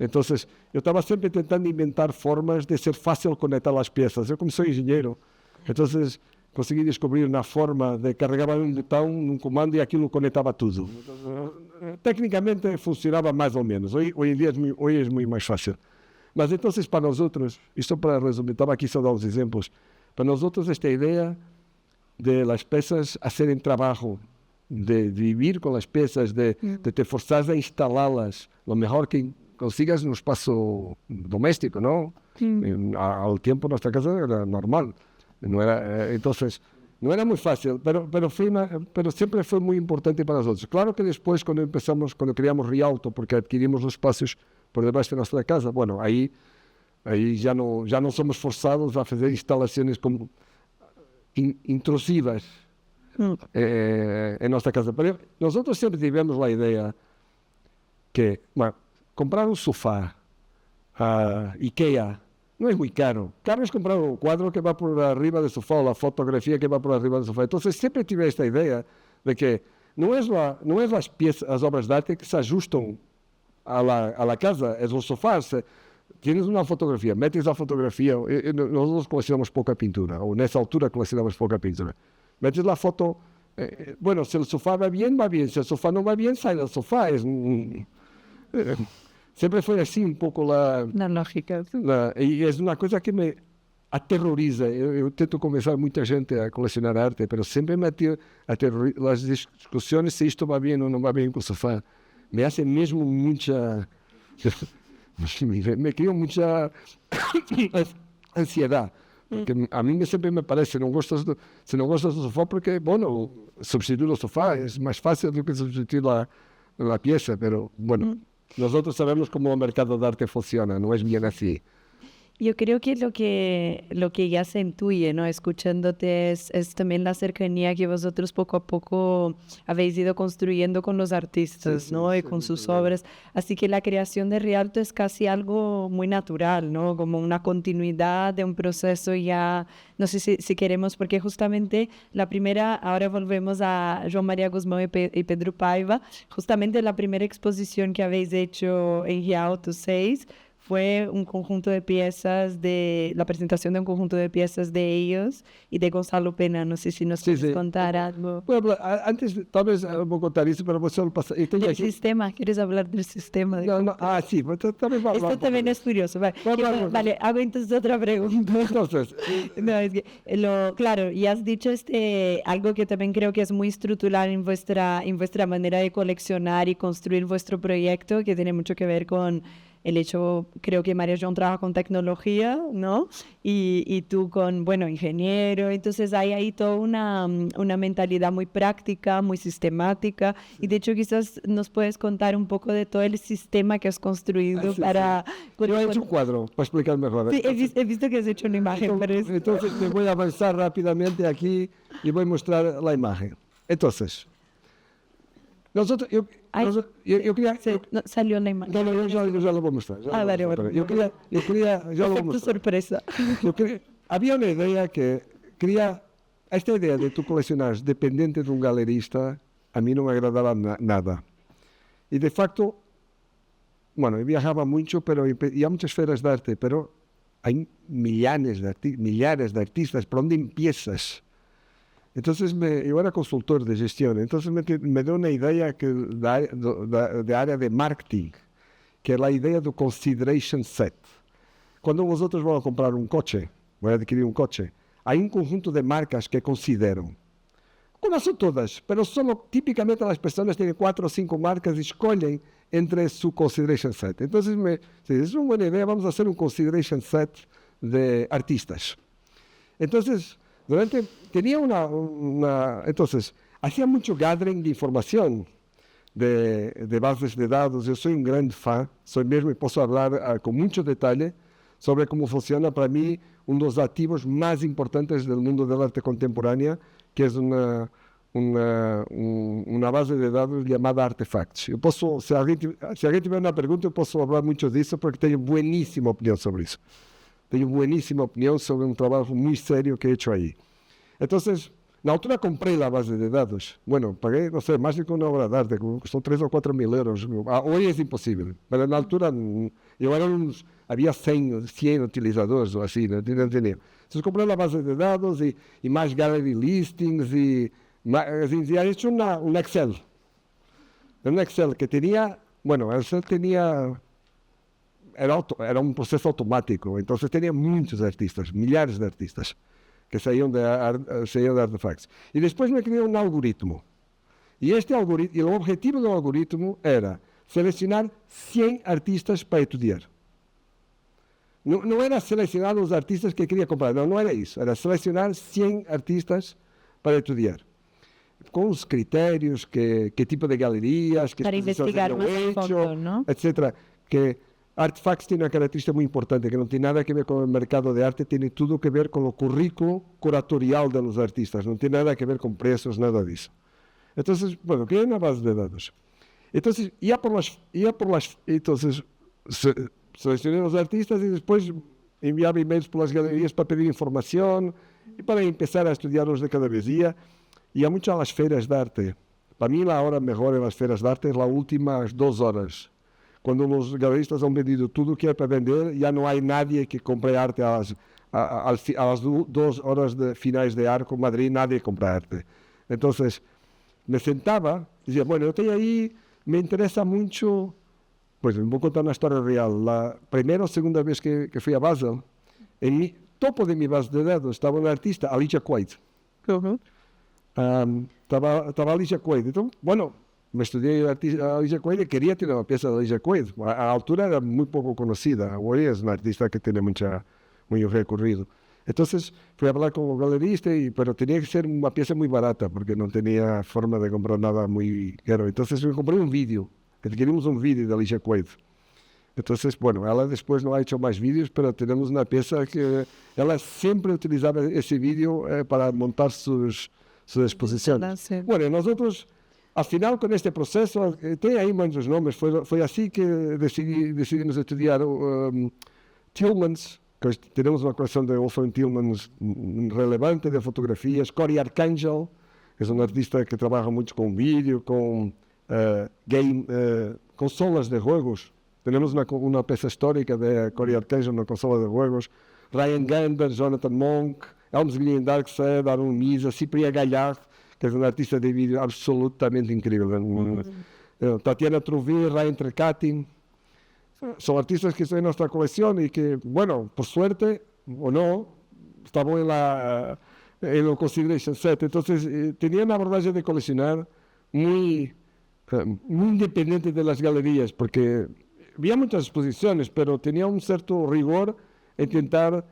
S1: Entonces, yo estaba siempre intentando inventar formas de ser fácil conectar las piezas. Yo como soy ingeniero, entonces consegui descobrir una forma de carregar un botón, un comando y aquilo conectaba tudo. Técnicamente funcionaba más o menos. Hoy en día es muy más fácil. Mas entonces para nosotros, esto para resumir, estaba aquí só dar uns exemplos, para nosotros esta idea de las piezas hacer en trabajo, de vivir con las piezas, de te forzar a instalarlas lo mejor que consigas en un espacio doméstico, ¿no? Al tiempo nuestra casa era normal. No era, entonces, no era muy fácil, pero siempre fue muy importante para nosotros. Claro que después cuando creamos Rialto, porque adquirimos los espacios por debajo de nuestra casa, bueno, ahí ya no somos forzados a hacer instalaciones como intrusivas en nuestra casa. Pero nosotros siempre tivemos la idea que, bueno, comprar un sofá a IKEA no es muy caro. Caro es comprar un cuadro que va por arriba del sofá o la fotografía que va por arriba del sofá. Entonces siempre tuve esta idea de que no es las piezas, las obras de arte que se ajustan a la casa, es los sofás. Tienes una fotografía, metes la fotografía, nosotros coleccionamos poca pintura, o en esa altura coleccionamos poca pintura. Metes la foto, bueno, si el sofá va bien, si el sofá no va bien, sale del sofá. Siempre fue así un poco la
S2: lógica.
S1: Y es una cosa que me aterroriza. Yo intento convencer a mucha gente a coleccionar arte, pero siempre me aterroriza las discusiones si esto va bien o no va bien con el sofá. Me hace mesmo mucha... me crea mucha ansiedad. Porque a mí siempre me parece, si no gustas del sofá, porque, bueno, sustituir el sofá es más fácil do que sustituir la pieza, pero bueno... Nosotros sabemos cómo el mercado de arte funciona, no es bien así.
S2: Yo creo que lo que ya se intuye, ¿no? Escuchándote es también la cercanía que vosotros poco a poco habéis ido construyendo con los artistas, ¿no? Y con sus obras. Así que la creación de Rialto es casi algo muy natural, ¿no? Como una continuidad de un proceso ya, no sé si queremos, porque justamente la primera, ahora volvemos a João María Guzmán y Pedro Paiva, justamente la primera exposición que habéis hecho en Rialto 6, fue un conjunto de piezas la presentación de un conjunto de piezas de ellos y de Gonzalo Pena. No sé si nos puedes contar algo.
S1: Bueno, antes, tal vez voy a contar eso, pero voy solo pasar.
S2: ¿Del sistema? ¿Quieres hablar del sistema?
S1: Sí, pues también va a hablar.
S2: Esto también es curioso. Vale, hago entonces otra pregunta.
S1: Entonces,
S2: no, es que, claro, y has dicho algo que también creo que es muy estructural en vuestra manera de coleccionar y construir vuestro proyecto, que tiene mucho que ver con el hecho, creo que María João trabaja con tecnología, ¿no? Y tú con, bueno, ingeniero. Entonces hay ahí toda una mentalidad muy práctica, muy sistemática. Y de hecho quizás nos puedes contar un poco de todo el sistema que has construido para...
S1: Yo he hecho un cuadro, para explicar mejor.
S2: Sí, he visto que has hecho una imagen.
S1: Entonces te voy a avanzar rápidamente aquí y voy a mostrar la imagen. Entonces... yo quería...
S2: No, salió la imagen.
S1: No, yo ya lo voy a mostrar.
S2: Vale.
S1: Yo quería ya lo voy a mostrar.
S2: Sorpresa.
S1: Había una idea que quería... Esta idea de tú coleccionar dependiente de un galerista, a mí no me agradaba nada. Y de facto, bueno, yo viajaba mucho, pero y a muchas ferias de arte, pero hay millares de artistas. ¿Por dónde empiezas? Entonces yo era consultor de gestión, entonces me dio una idea de área de marketing, que es la idea do consideration set. Quando vosotros vão comprar um coche, vão adquirir um coche, há um conjunto de marcas que consideram. No son todas, pero solo típicamente las personas tienen 4 o 5 marcas y escogen entre su consideration set. Entonces, es una buena idea, vamos a hacer un consideration set de artistas. Entonces, entonces, hacía mucho gathering de información de bases de dados. Yo soy un gran fan, soy mesmo y puedo hablar con mucho detalle sobre cómo funciona para mí uno de los activos más importantes del mundo del arte contemporánea, que es una base de dados llamada Artifacts. Eu posso, se alguém tiver uma pergunta, eu posso falar muito disso, porque tenho bueníssima opinião sobre isso. Tenho bueníssima opinião sobre um trabalho muito sério que he hecho aí. Então, na altura comprei a base de dados. Bueno, paguei, não sei, mais do que uma obra de arte, custou 3 ou 4 mil euros. Hoje é impossível. Mas na altura, havia 100 utilizadores ou assim, não tinha. Entonces compré a base de dados e mais gallery listings e ha hecho un Excel. Un Excel que tenía, bueno, Excel tenía, era un proceso automático, entonces tenía muchos artistas, millares de artistas que salían de Artifacts. Y después me creé un algoritmo. Y el objetivo del algoritmo era seleccionar 100 artistas para estudiar. No era seleccionar los artistas que quería comprar, no era eso, era seleccionar 100 artistas para estudiar. Con os critérios, que tipo de galerias, que
S2: para investigar más a fondo, ¿no?
S1: Etc. Que Artifacts tiene una característica muy importante, que no tiene nada que ver con el mercado de arte, tiene todo que ver con el currículo curatorial de los artistas, no tiene nada que ver con precios, nada de eso. Entonces, bueno, creé una base de datos. Entonces, entonces seleccioné los artistas y después enviaba emails por las galerías para pedir información y para empezar a estudiarlos de cada vez. Y a muchas las ferias de arte. Para mí la hora mejor en las ferias de arte es las últimas 2 horas. Cuando los galeristas han vendido todo que hay para vender, ya no hay nadie que compre arte a las 2 horas finales de arco en Madrid, nadie compra arte. Entonces, me sentaba y decía, bueno, yo estoy ahí, me interesa mucho. Pues me voy a contar una historia real. La primera o segunda vez que fui a Basel, en mi topo de mi base de dados estaba un artista, Alicia Quaid. Estaba Alicia Quaid. Entonces, bueno, me estudié a Alicia Quaid y quería tener una pieza de Alicia Quaid. A la altura era muy poco conocida. Hoy es una artista que tiene muy recorrido. Entonces fui a hablar con el galerista, pero tenía que ser una pieza muy barata porque no tenía forma de comprar nada muy caro. Entonces me compré un vídeo. Queríamos un vídeo de Alicia Quaid. Entonces, bueno, ella después no ha hecho más vídeos, pero tenemos una pieza que ella siempre utilizaba ese vídeo para montar sus exposiciones. Bueno, nosotros, al final con este proceso, tenía ahí muchos nombres, fue así que decidimos estudiar Tillmans, que tenemos una colección de Wolfgang Tillmans relevante de fotografías, Cory Arcangel, que es un artista que trabaja mucho con vídeo, con consolas de juegos. Tenemos una pieza histórica de Cory Arcangel, una consola de juegos. Ryan Gander, Jonathan Monk, Elmsgreen Darkseid, Aaron Misa, Cyprien Gaillard, que es un artista de vídeo absolutamente increíble. Tatiana Trouville, Ryan Trecatin. Son artistas que están en nuestra colección y que, bueno, por suerte o no, estaban en el Consideration Set. Entonces, tenía una abordaje de coleccionar muy independiente de las galerías, porque había muchas exposiciones, pero tenía un cierto rigor en intentar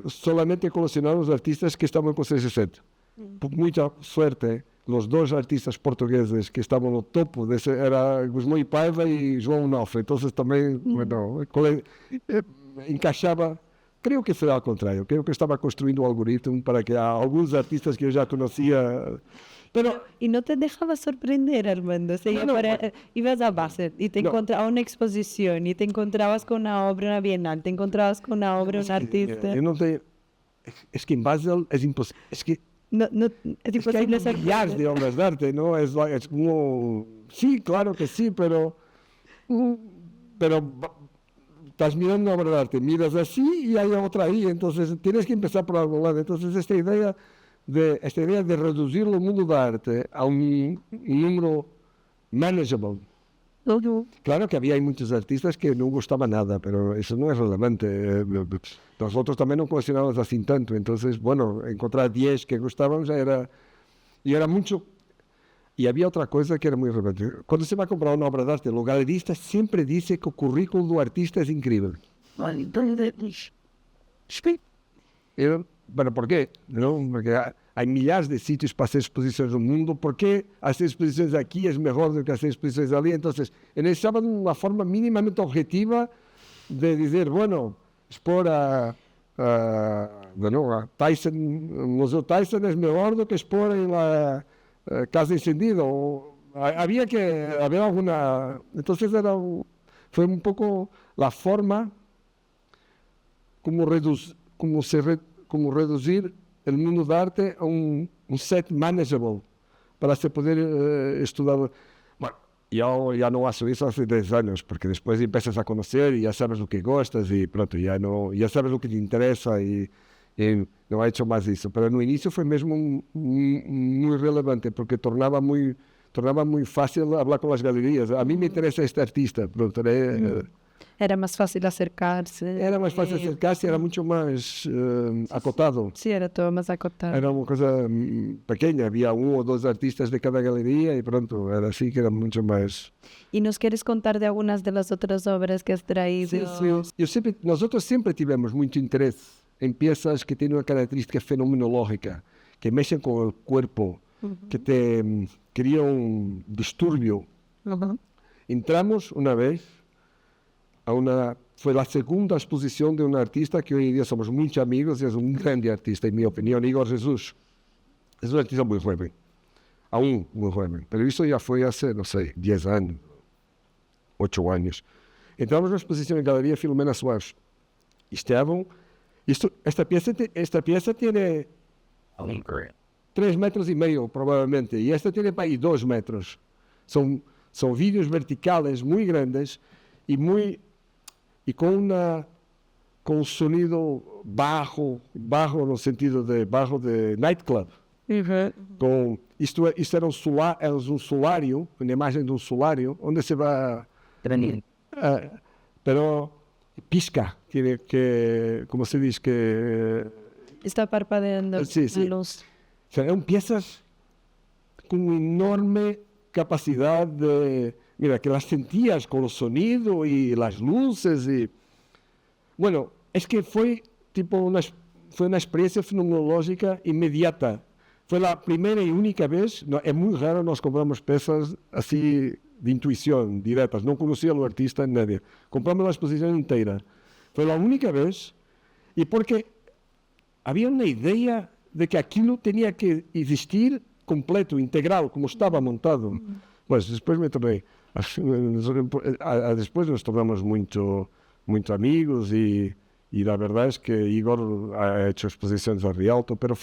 S1: solamente coleccionar los artistas que estaban en Consideration Set. Por mucha suerte, los 2 artistas portugueses que estaban no topo era Gusmão Paiva y João Onofre. Entonces también, bueno, encaixaba. Creo que será al contrario. Creo que estaba construyendo un algoritmo para que a algunos artistas que yo ya conocía. Pero,
S2: ¿y no te dejaba sorprender, Armando? O sea, ibas a Basel y te encontrabas una exposición y te encontrabas con una obra en una bienal, te encontrabas con una obra, un artista.
S1: Es que en Basel es imposible. Es que
S2: es imposible
S1: hay millares de obras de arte, ¿no? Es como... Sí, claro que sí, pero estás mirando una obra de arte, miras así y hay otra ahí, entonces tienes que empezar por algún lado. Entonces esta idea de reducir o mundo da arte a um número manageable. Claro que había muchos artistas que no gustaba nada, pero eso no es relevante. Nosotros también no coleccionábamos así tanto, entonces, bueno, encontrar 10 que gustaban ya era... Y era mucho... Y había otra cosa que era muy relevante. Cuando se va a comprar una obra de arte, el galerista siempre dice que el currículum del artista es increíble. Bueno, ¿por qué? ¿No? Porque hay millares de sitios para hacer exposiciones no mundo. ¿Por qué hacer exposiciones aquí es mejor do que hacer exposiciones ali? Entonces, necesitaban una forma mínimamente objetiva de decir, bueno, expor a Tyson, el Museo Tyson es mejor do que expor en la Casa Encendida. Había que haber alguna... Entonces fue un poco la forma como reducir el mundo del arte a un set manageable para se poder estudar. Bueno, yo ya no hago eso hace 10 años, porque después empiezas a conocer y ya sabes lo que gustas y pronto, ya sabes lo que te interesa y no he hecho más eso. Pero en el inicio fue mesmo muy relevante, porque tornaba muy fácil hablar con las galerías. A mí me interesa este artista, pronto,
S2: Era más fácil acercarse.
S1: Era más fácil acercarse, era mucho más acotado.
S2: Sí, era todo más acotado.
S1: Era una cosa pequeña, había 1 o 2 artistas de cada galería y pronto, era así que era mucho más...
S2: ¿Y nos quieres contar de algunas de las otras obras que has traído?
S1: Sí. Nosotros siempre tivemos mucho interés en piezas que tienen una característica fenomenológica, que mexen con el cuerpo, que te crean un disturbio. Entramos una vez fue la segunda exposición de un artista que hoy en día somos muchos amigos y es un grande artista, en mi opinión, Igor Jesús. Es un artista muy joven, aún muy joven, pero eso ya fue hace, no sé, 10 años, 8 años. Entramos en una exposición en Galería Filomena Soares. Esta pieza tiene 3,5 metros probablemente, y esta tiene para ahí 2 metros. Son vídeos verticales muy grandes y con un sonido bajo no sentido de bajo de nightclub. Isto era um solário, uma imagem de um solário, onde se vai... pero pisca, como se diz que...
S2: Está parpadeando
S1: sí.
S2: la luz.
S1: O sea, eran piezas con una enorme capacidad de... Mira, que las sentías con el sonido y las luces y... Bueno, es que fue una experiencia fenomenológica inmediata. Fue la primera y única vez, es muy raro nos compramos piezas así de intuición, directas. No conocía al artista en nadie. Compramos la exposición entera. Fue la única vez y porque había una idea de que aquello tenía que existir completo, integral, como estaba montado. Pues después me torné... Después nos tornamos muito amigos y la verdad es que Igor ha hecho exposiciones a Rialto, pero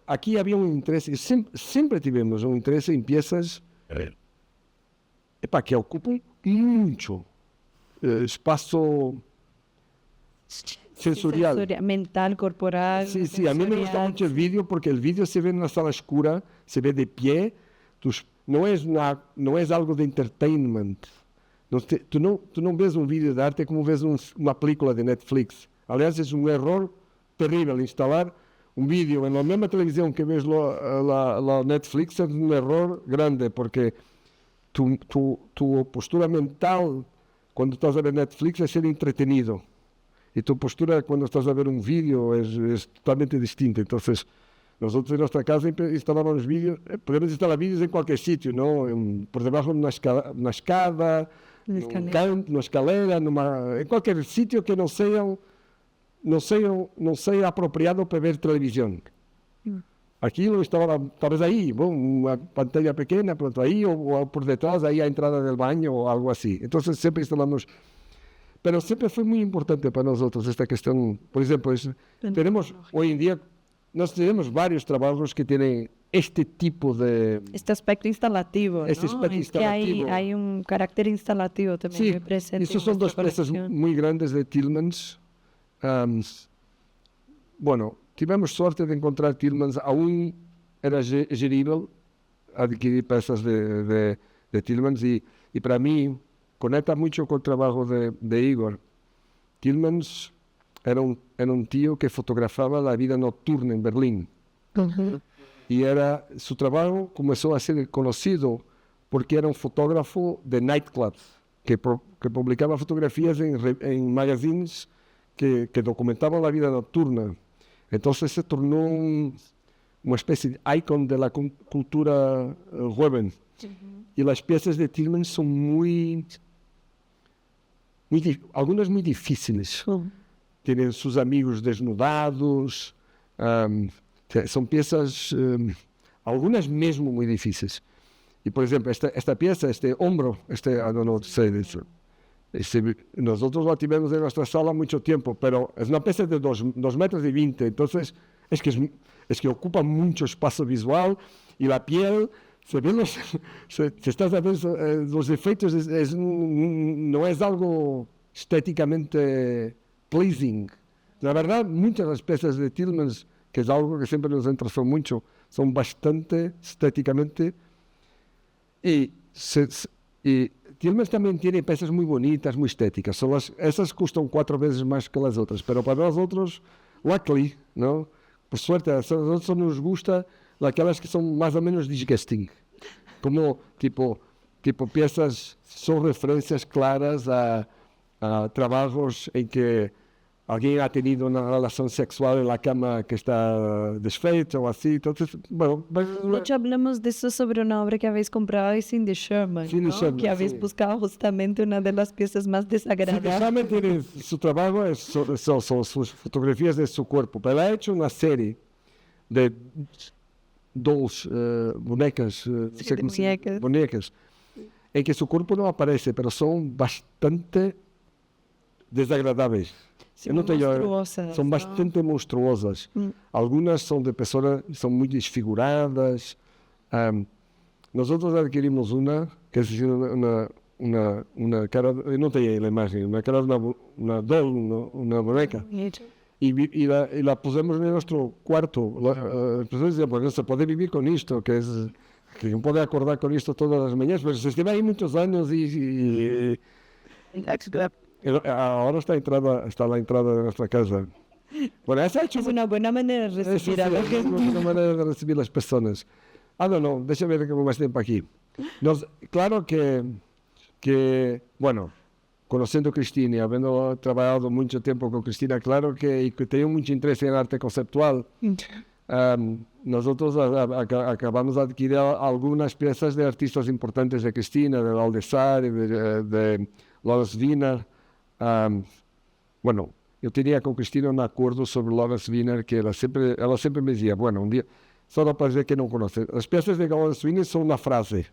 S1: aquí había un interés, siempre tivemos un interés en piezas que ocupan mucho espacio sensorial.
S2: Mental, corporal.
S1: Sí, a mí me gusta mucho el vídeo porque el vídeo se ve en una sala oscura, se ve de pie, no es algo de entertainment. Tú no ves un vídeo de arte como ves una película de Netflix. Aliás, es un error terrible instalar un vídeo en la misma televisión que ves la Netflix. Es un error grande porque tu postura mental cuando estás a ver Netflix es ser entretenido. Y tu postura cuando estás a ver un vídeo es totalmente distinta. Entonces, nosotros en nuestra casa instalábamos vídeos, podemos instalar vídeos en cualquier sitio, ¿no? Por debajo de una escada, una escalera, en cualquier sitio que no sea apropiado para ver televisión. Aquí lo estabas ahí, una pantalla pequeña, pronto ahí, o por detrás, ahí a entrada del baño o algo así. Entonces siempre instalamos... Pero siempre fue muy importante para nosotros esta cuestión. Por ejemplo, tenemos hoy en día nós temos vários trabalhos que têm este tipo de...
S2: Este aspecto instalativo,
S1: Este
S2: ¿no?
S1: aspecto
S2: Es que
S1: instalativo.
S2: hay un carácter instalativo también
S1: Sí,
S2: muy presente
S1: esas
S2: en
S1: son dos
S2: vuestra
S1: peças
S2: colección.
S1: muito grandes de Tillmans. Bueno, tivemos sorte de encontrar Tillmans, aún era gerível adquirir peças de Tillmans e para mim conecta muito com o trabalho de Igor. Tillmans era um tío que fotografava a vida noturna em Berlim. E su trabalho começou a ser conhecido porque era um fotógrafo de nightclubs que publicaba fotografias em magazines que documentaban la vida nocturna. Entonces se tornó una especie de icon de la cultura joven. Y las piezas de Tillmans son algunas muy difíciles. Tienen sus amigos desnudados, son piezas, algunas mesmo muy difíciles. Y por ejemplo, esta pieza, este hombro, I don't know what to say this. Nosotros la tuvimos en nuestra sala mucho tiempo, pero es una pieza de 2,20 metros, entonces es que ocupa mucho espacio visual y la piel, se estás a ver los efectos, no es algo estéticamente pleasing. La verdad, muchas de las piezas de Tillmans, que es algo que siempre nos interesó mucho, son bastante estéticamente y Tillmans también tiene piezas muy bonitas, muy estéticas. Esas costan 4 veces más que las otras, pero para nosotros, luckily, ¿no? Por suerte, a nosotros nos gusta aquellas que son más o menos disgusting. Como tipo piezas, son referencias claras a trabajos en que alguien ha tenido una relación sexual en la cama que está desfeita o así. Entonces, bueno...
S2: De hecho, hablamos de eso sobre una obra que habéis comprado de Cindy Sherman,
S1: Cindy
S2: ¿no?
S1: Sherman,
S2: Que habéis
S1: sí.
S2: buscado justamente una de las piezas más desagradables.
S1: Sherman tiene su trabajo, son sus fotografías de su cuerpo, pero ha hecho una serie de dolls, bonecas, bonecas, en que su cuerpo no aparece, pero son bastante desagradables.
S2: Sí, monstruosas,
S1: son
S2: ¿no?
S1: bastante monstruosas. Algunas son de personas, son muy desfiguradas. Nosotros adquirimos una que es una cara, no tenía la imagen, una cara de una doll, una boneca. Y la pusimos en nuestro cuarto. Las personas decían, pues no se puede vivir con esto, que no puede acordar con esto todas las mañanas, pero se lleva ahí muchos años y ahora está la entrada de nuestra casa. Bueno, esa
S2: Es una buena manera de recibir a la
S1: es
S2: gente.
S1: una manera de recibir las personas. No, déjame ver cómo más tiempo aquí. Claro que, bueno, conociendo a Cristina y habiendo trabajado mucho tiempo con Cristina, claro que tengo mucho interés en arte conceptual. Nosotros acabamos de adquirir algunas piezas de artistas importantes de Cristina, de Valdesari, de Lawrence Wiener. Bueno, yo tenía con Cristina un acuerdo sobre Lawrence Wiener que ella siempre me decía, bueno, un día, solo para decir que no conoce, las piezas de Lawrence Wiener son una frase,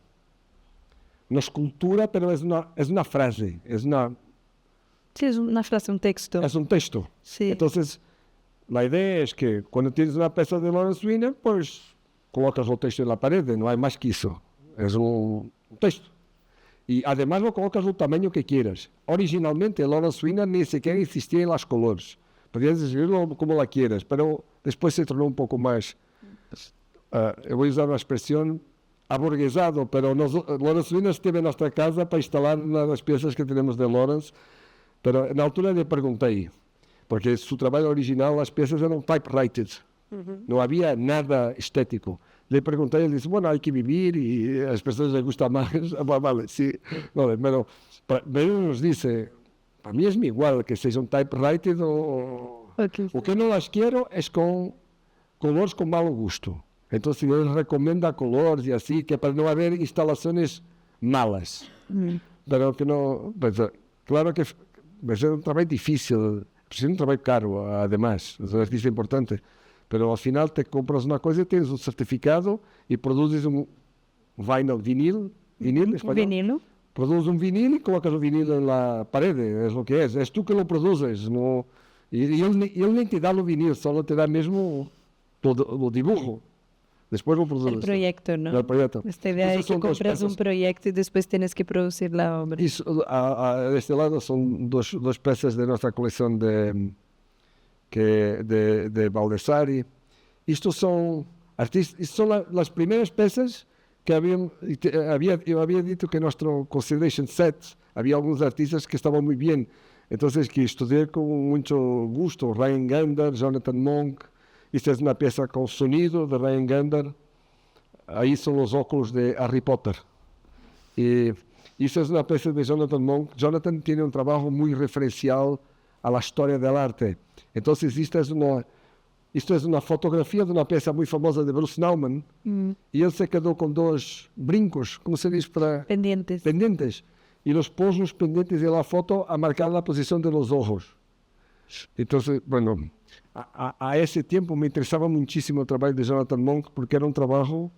S1: una escultura, pero es una frase,
S2: Sí, es una frase, un texto.
S1: es un texto.
S2: Sí.
S1: Entonces, la idea es que cuando tienes una pieza de Lawrence Wiener, pues colocas el texto en la pared, no hay más que eso, es un texto. Y además lo colocas el tamaño que quieras. Originalmente Lawrence Wiener ni siquiera existía en las colores. Podías escribirlo como la quieras, pero después se tornó un poco más, voy a usar una expresión, aburguesado, pero Lawrence Wiener esteve en nuestra casa para instalar una de las piezas que tenemos de Lawrence, pero en la altura le pregunté, porque su trabajo original, las piezas eran typewritten, no había nada estético. Le pregunté y él dice, bueno, hay que vivir y a las personas les gusta más. Vale, sí, vale, pero nos dice, para mí es igual que sea un typewriter o que no las quiero es con colores con mal gusto. Entonces yo les recomiendo colores y así, que para no haber instalaciones malas. Pero que no, pues, claro que es un trabajo difícil, es un trabajo caro además, es un artista importante. Pero al final te compras una cosa, tienes un certificado y produces un vinil en español.
S2: Vinilo.
S1: Produces un vinil y colocas el vinil en la pared, es lo que es tú que lo produces. No, y él ni te da el vinil, solo te da mismo lo dibujo, después lo produzco.
S2: El proyecto, ¿no?
S1: El proyecto.
S2: Esta idea de
S1: Esos
S2: que
S1: son dos
S2: compras un
S1: peças.
S2: proyecto y después tienes que producir la obra.
S1: De este lado son dos peças de nuestra colección de Baldassari. Estos son las primeras peças que yo había dicho que en nuestro Consideration Set había algunos artistas que estaban muy bien. Entonces, que estudié con mucho gusto. Ryan Gander, Jonathan Monk. Esta es una pieza con sonido de Ryan Gander. Ahí son los óculos de Harry Potter. Y esta es una pieza de Jonathan Monk. Jonathan tiene un trabajo muy referencial a la historia del arte. Entonces, esto es una fotografía de una pieza muy famosa de Bruce Nauman. Y él se quedó con dos brincos, ¿cómo se dice? Pendientes. Y los pone los pendientes de la foto a marcar la posición de los ojos. Entonces, bueno, a ese tiempo me interesaba muchísimo el trabajo de Jonathan Monk porque era un trabajo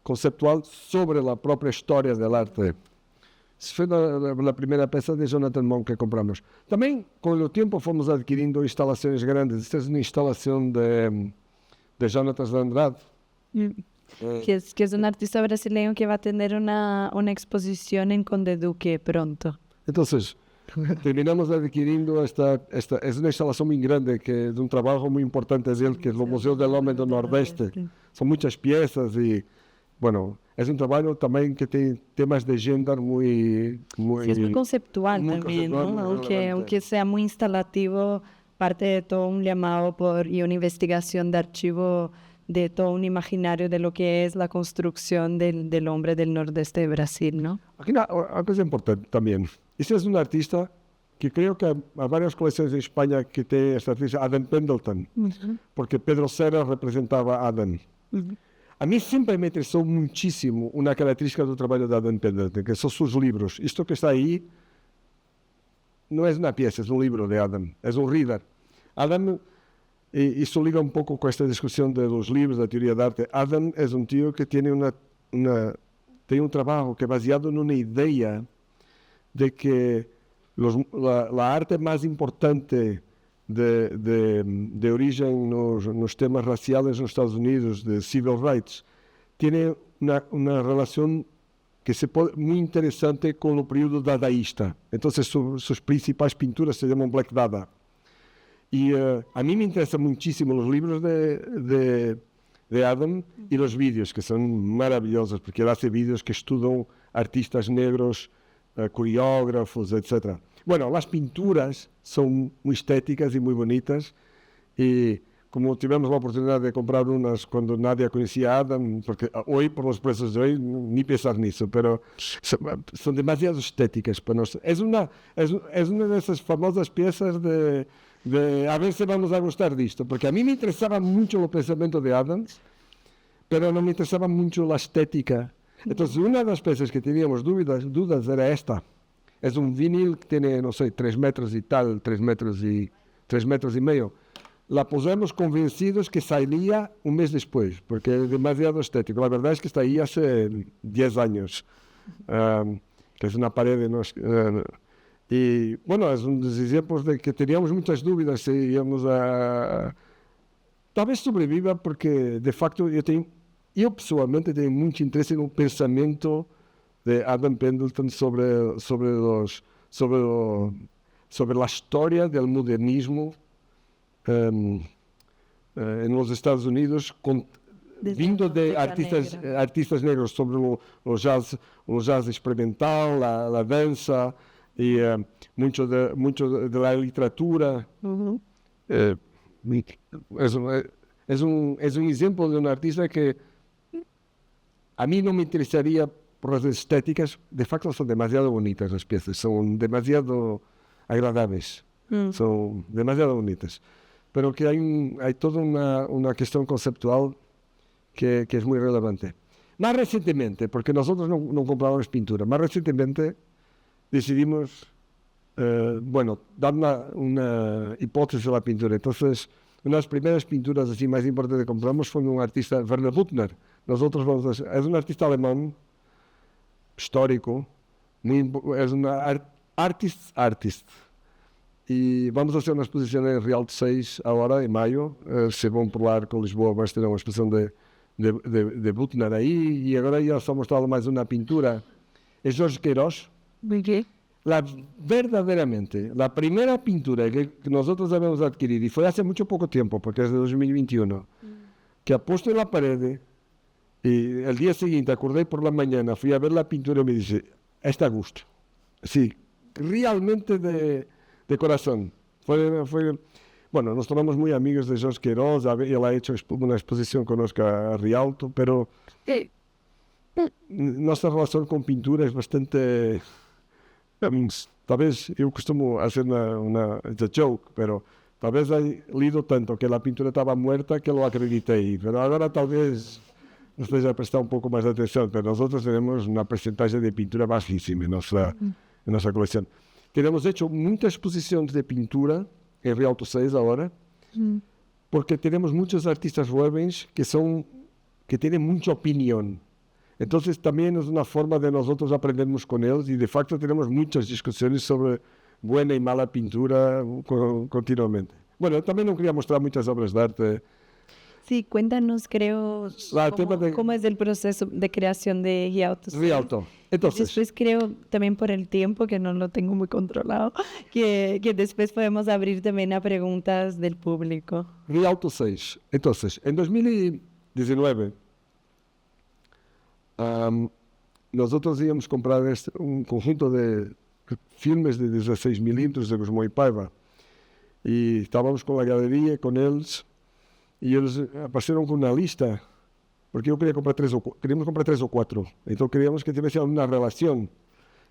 S1: conceptual sobre la propia historia del arte. Fue la primera pieza de Jonathan Monk que compramos. También, con el tiempo, fomos adquiriendo instalaciones grandes. Esta es una instalación de Jonatas de Andrade.
S2: Que es un artista brasileño que va a tener una exposición en Conde Duque pronto.
S1: Entonces, terminamos adquiriendo esta es una instalación muy grande, que es un trabajo muy importante de él, que es el Museo del Hombre del Nordeste. Son muchas piezas y, bueno, es un trabajo también que tiene temas de gender muy...
S2: Sí, es muy conceptual muy también, conceptual, ¿no? Aunque sea muy instalativo, parte de todo un llamado y una investigación de archivo de todo un imaginario de lo que es la construcción del hombre del nordeste de Brasil, ¿no?
S1: Aquí una cosa importante también. Este es un artista que creo que hay varias colecciones en España que tiene este artista, Adam Pendleton, porque Pedro Serra representaba a Adam. A mí siempre me interesó muchísimo una característica del trabajo de Adam Pendleton, que son sus libros. Esto que está ahí no es una pieza, es un libro de Adam, es un reader. Adam... Y esto liga un poco con esta discusión de los libros, de teoría de arte. Adam es un tío que tiene tiene un trabajo que es basado en una idea de que la arte más importante de origen nos temas raciales en los Estados Unidos, de civil rights, tiene una relación que muy interesante con el periodo dadaísta. Entonces sus principales pinturas se llaman Black Dada. Y a mí me interesan muchísimo los libros de Adam y los vídeos, que son maravillosos, porque él hace vídeos que estudian artistas negros, coreógrafos, etc. Bueno, las pinturas son muy estéticas y muy bonitas, y como tuvimos la oportunidad de comprar unas cuando nadie conocía a Adam, porque hoy, por los precios de hoy, ni pensar nisso, pero son demasiado estéticas para nosotros. Es una de esas famosas piezas de a ver si vamos a gustar disto, porque a mí me interesaba mucho el pensamiento de Adams, pero no me interesaba mucho la estética. Entonces, una de las piezas que teníamos dudas era esta. Es un vinil que tiene, no sé, 3 metros y tal, 3 metros y medio. La pusimos convencidos que salía un mes después, porque es demasiado estético. La verdad es que está ahí hace 10 años, que es una pared y bueno, es un ejemplos de que teníamos muchas dudas si íbamos a... Tal vez sobreviva porque, de facto, yo pessoalmente tenho muito interesse no pensamento de Adam Pendleton sobre la historia del modernismo en los Estados Unidos, vindo de artistas negros, sobre o jazz experimental, la dança, y mucho de la literatura. Es un ejemplo de un artista que a mí no me interesaría por las estéticas. De facto son demasiado bonitas las piezas, son demasiado agradables, son demasiado bonitas, pero que hay toda una cuestión conceptual que es muy relevante. Más recientemente, porque nosotros no comprábamos pintura, más recientemente decidimos, dar una hipótesis a la pintura. Entonces, una de las primeras pinturas así más importantes que compramos fue un artista, Werner Büttner. Es un artista alemán, histórico, es un artist. E vamos fazer uma exposição em Rialto 6 agora, em maio. Se vão por lá com Lisboa, vamos ter uma exposição de Butner aí. E agora já só mostrado mais uma pintura. É Jorge Queiroz. Verdaderamente, la primera pintura que nosotros habíamos adquirido, y fue hace mucho poco tiempo, porque es de 2021, que ha puesto en la pared, y el día siguiente, acordé por la mañana, fui a ver la pintura y me dice, está a gusto. Sí, realmente de corazón. Bueno, nos tornamos muy amigos de Jorge Queiroz, él ha hecho una exposición con Oscar Rialto, pero nuestra relación con pintura es bastante... Talvez eu costumo fazer it's a joke, pero talvez haya lido tanto que a pintura estava morta que lo acreditei, pero agora talvez nos esteja a prestar um pouco mais de atenção, pero nosotros tenemos uma percentagem de pintura baixíssima em nossa coleção. Tenemos hecho muitas exposições de pintura em Rialto 6 agora, porque tenemos muitos artistas jovens que tienen mucha opinión. Entonces también es una forma de nosotros aprendernos con ellos y de facto tenemos muchas discusiones sobre buena y mala pintura continuamente. Bueno, también no quería mostrar muchas obras de arte.
S2: Sí, cuéntanos, creo, cómo es el proceso de creación de Rialto.
S1: Rialto. Entonces,
S2: después creo, también por el tiempo, que no lo tengo muy controlado, que después podemos abrir también a preguntas del público.
S1: Rialto 6. Entonces, en 2019... nosotros íbamos comprar un conjunto de filmes de 16 milímetros de Gusmão e Paiva e estávamos com a galeria, com eles, e eles apareceram com uma lista, porque eu queríamos comprar 3 ou 4, então queríamos que tivesse uma relação,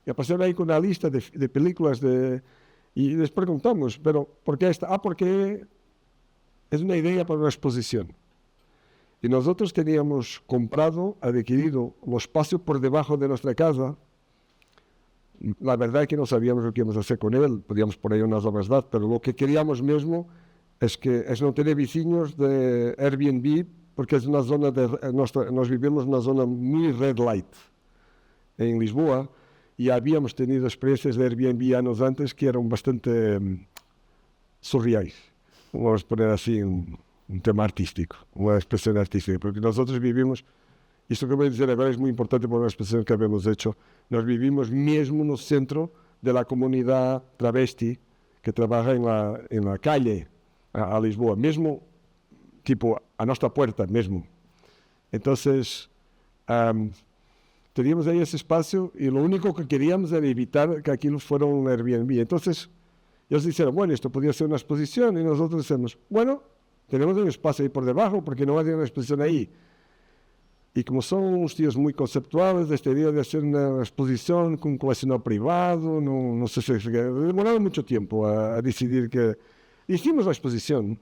S1: e apareceram aí com uma lista de películas, e les perguntamos, pero ¿por qué esta? Porque es una idea para una exposición. Y nosotros teníamos adquirido los espacios por debajo de nuestra casa. La verdad es que no sabíamos lo que íbamos a hacer con él, podíamos poner unas obras de arte, pero lo que queríamos mismo es no tener vecinos de Airbnb, porque es una zona nos vivimos en una zona muy red light en Lisboa, y habíamos tenido experiencias de Airbnb años antes que eran bastante surreales. Vamos a poner así un tema artístico, una expresión artística, porque nosotros vivimos, esto que voy a decir ahora es muy importante por una expresión que habíamos hecho, nos vivimos mismo en el centro de la comunidad travesti que trabaja en la calle a Lisboa, mismo tipo a nuestra puerta mismo. Entonces, teníamos ahí ese espacio y lo único que queríamos era evitar que aquello fuera un Airbnb. Entonces, ellos dijeron, bueno, esto podría ser una exposición, y nosotros decimos, bueno, tenemos un espacio ahí por debajo, porque no hay una exposición ahí. Y como son unos tíos muy conceptuales, esta idea de hacer una exposición con un coleccionador privado, no sé si demoraron mucho tiempo a decidir que... Hicimos la exposición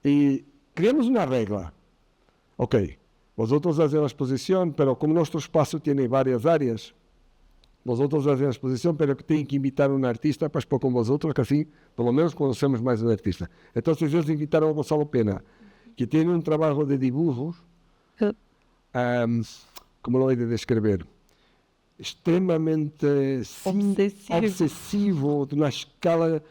S1: y creamos una regla. Ok, vosotros hacéis la exposición, pero como nuestro espacio tiene varias áreas, vosotros hacéis la exposición, pero que tienen que invitar a un artista para expor con vosotros, que así, por lo menos, conocemos más al artista. Entonces, ellos invitaron a Gonzalo Pena, que tiene un trabajo de dibujos, ¿cómo lo he de describir? Extremamente obsesivo, de una escala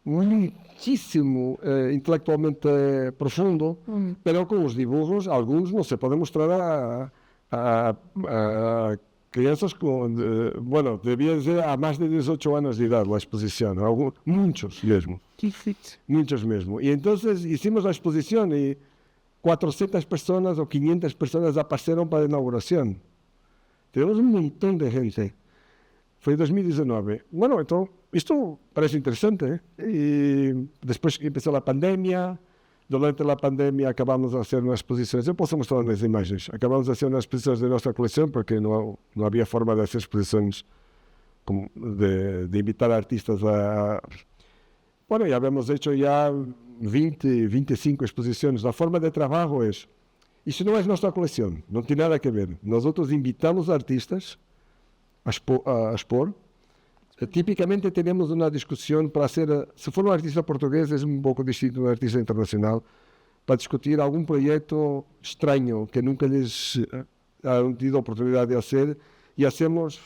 S1: muchísimo intelectualmente profundo, pero con los dibujos, algunos no se pueden mostrar a crianças bueno, debía ser a más de 18 años de edad la exposición, muchos mesmo. Muchos mesmo. Y entonces hicimos la exposición y 400 personas o 500 personas aparecieron para la inauguración. Tenemos un montón de gente. Fue en 2019. Bueno, entonces, esto parece interesante, ¿eh? Y después empezó la pandemia. Durante la pandemia acabamos de hacer unas exposiciones, yo puedo mostrar las imágenes, acabamos de hacer unas exposiciones de nuestra colección porque no había forma de hacer exposiciones de invitar a artistas a... Bueno, ya habíamos hecho ya 20, 25 exposiciones. La forma de trabajo es, eso no es nuestra colección, no tiene nada que ver. Nosotros invitamos a artistas a expor. Típicamente tenemos una discusión para hacer, si fuera un artista portugués es un poco distinto de un artista internacional, para discutir algún proyecto extraño que nunca les han tenido oportunidad de hacer, y hacemos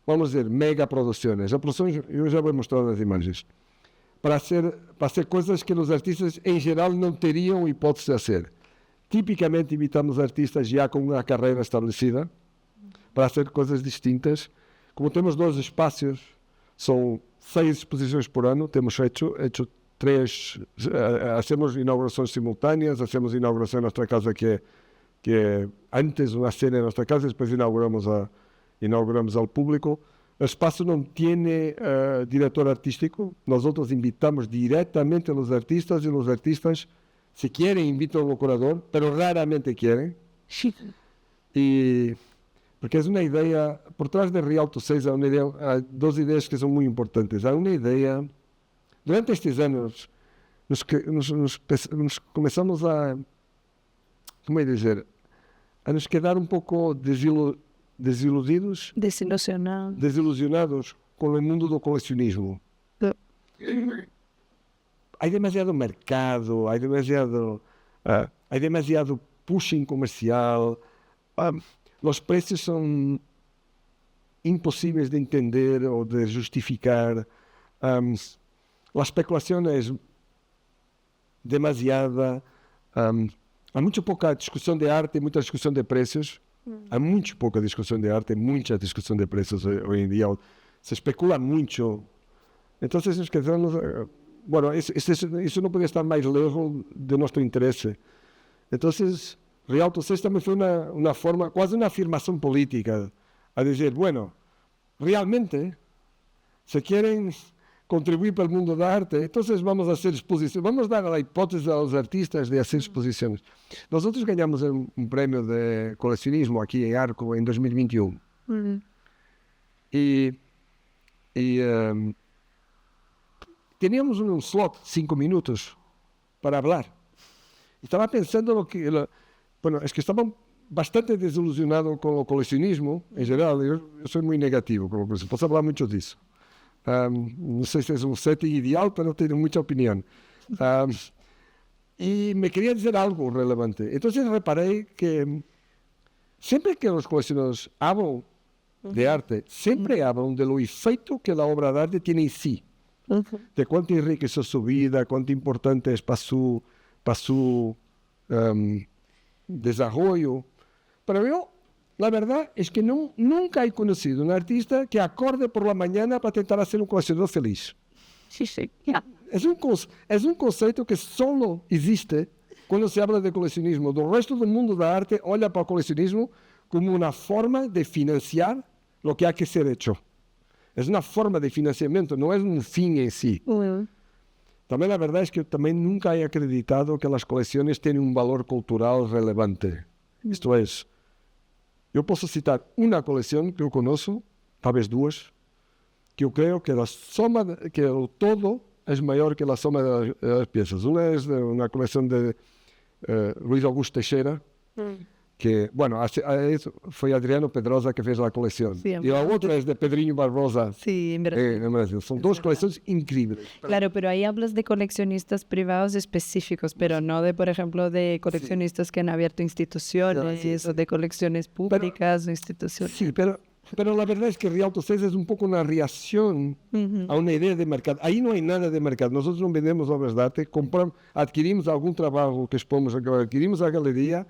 S1: vamos dizer, mega produções. A produções, eu já vou mostrar nas imagens. Para ser coisas que os artistas, em geral, não teriam hipótese de ser. Tipicamente, invitamos artistas já com uma carreira estabelecida para hacer coisas distintas. Como temos 2 espaços, são 6 exposições por ano, temos hecho 3, hacemos inaugurações simultâneas, hacemos inauguração em nossa casa que é antes uma cena em nossa casa, depois inauguramos ao público. O espaço não tem diretor artístico, nós invitamos diretamente os artistas e os artistas, se querem, invitam ao curador, mas raramente querem. Porque é uma ideia, por trás de Rialto 6 há 2 ideias que são muito importantes. Há uma ideia, durante estes anos, nos começamos a, como é dizer, a nos quedar um pouco desiludidos, desilusionados com o mundo do colecionismo. Há demasiado mercado, há demasiado pushing comercial, os preços são impossíveis de entender ou de justificar, a especulação é demasiada, há muito pouca discussão de arte e muita discussão de preços. Há muito pouca discussão de arte e muita discussão de preços hoje em dia. Se especula muito. Então, nos quedamos... Bueno, isso não podia estar mais lejos de nosso interesse. Então, Rialto 6 também foi uma forma, quase uma afirmação política, a dizer, bueno, realmente, se querem contribuir para o mundo da arte, então vamos fazer exposições, vamos dar a hipótese aos artistas de fazer exposições. Nós ganhamos um prémio de colecionismo aqui em Arco em 2021. E teníamos um slot de 5 minutos para falar. Estava pensando no que... Bueno, es que estaba bastante desilusionado con o coleccionismo, en geral. Eu sou muito negativo com o coleccionismo. Posso falar muito disso. Não sei se é um setting ideal, mas tenho muita opinião. E me queria dizer algo relevante. Então, reparei que sempre que os colecionadores hablam de arte, sempre hablam do efeito que a obra de arte tem em si. De quanto enriqueceu sua vida, quanto importante é para su desarrollo. Pero yo, la verdad es que nunca he conocido un artista que acorde por la mañana para tentar hacer un coleccionador feliz.
S2: Sí. Yeah.
S1: Es un conceito que solo existe quando se habla de coleccionismo. O resto do mundo da arte olha para o coleccionismo como uma forma de financiar o que há que ser hecho. É uma forma de financiamento, não é um fim em si. Também a verdade é que eu também nunca he acreditado que as coleções têm um valor cultural relevante. Isto é, eu posso citar uma coleção que eu conheço, talvez 2, que eu creio que que o todo é maior que a soma das peças. Uma é uma coleção de Luís Augusto Teixeira, que, bueno, foi Adriano Pedrosa que fez a coleção. E a outra é de Pedrinho Barbosa.
S2: Sí, en
S1: Brasil. São 2 coleções incríveis.
S2: Claro, pero ahí hablas de coleccionistas privados específicos, pero no de, por ejemplo, de coleccionistas que han abierto instituciones o de colecciones públicas o instituciones.
S1: Sí, pero la verdad es que Rialto 6 es un poco una reacción a una idea de mercado. Ahí no hay nada de mercado. Nosotros no vendemos obras de arte, adquirimos algún trabajo que expomos, adquirimos a galería.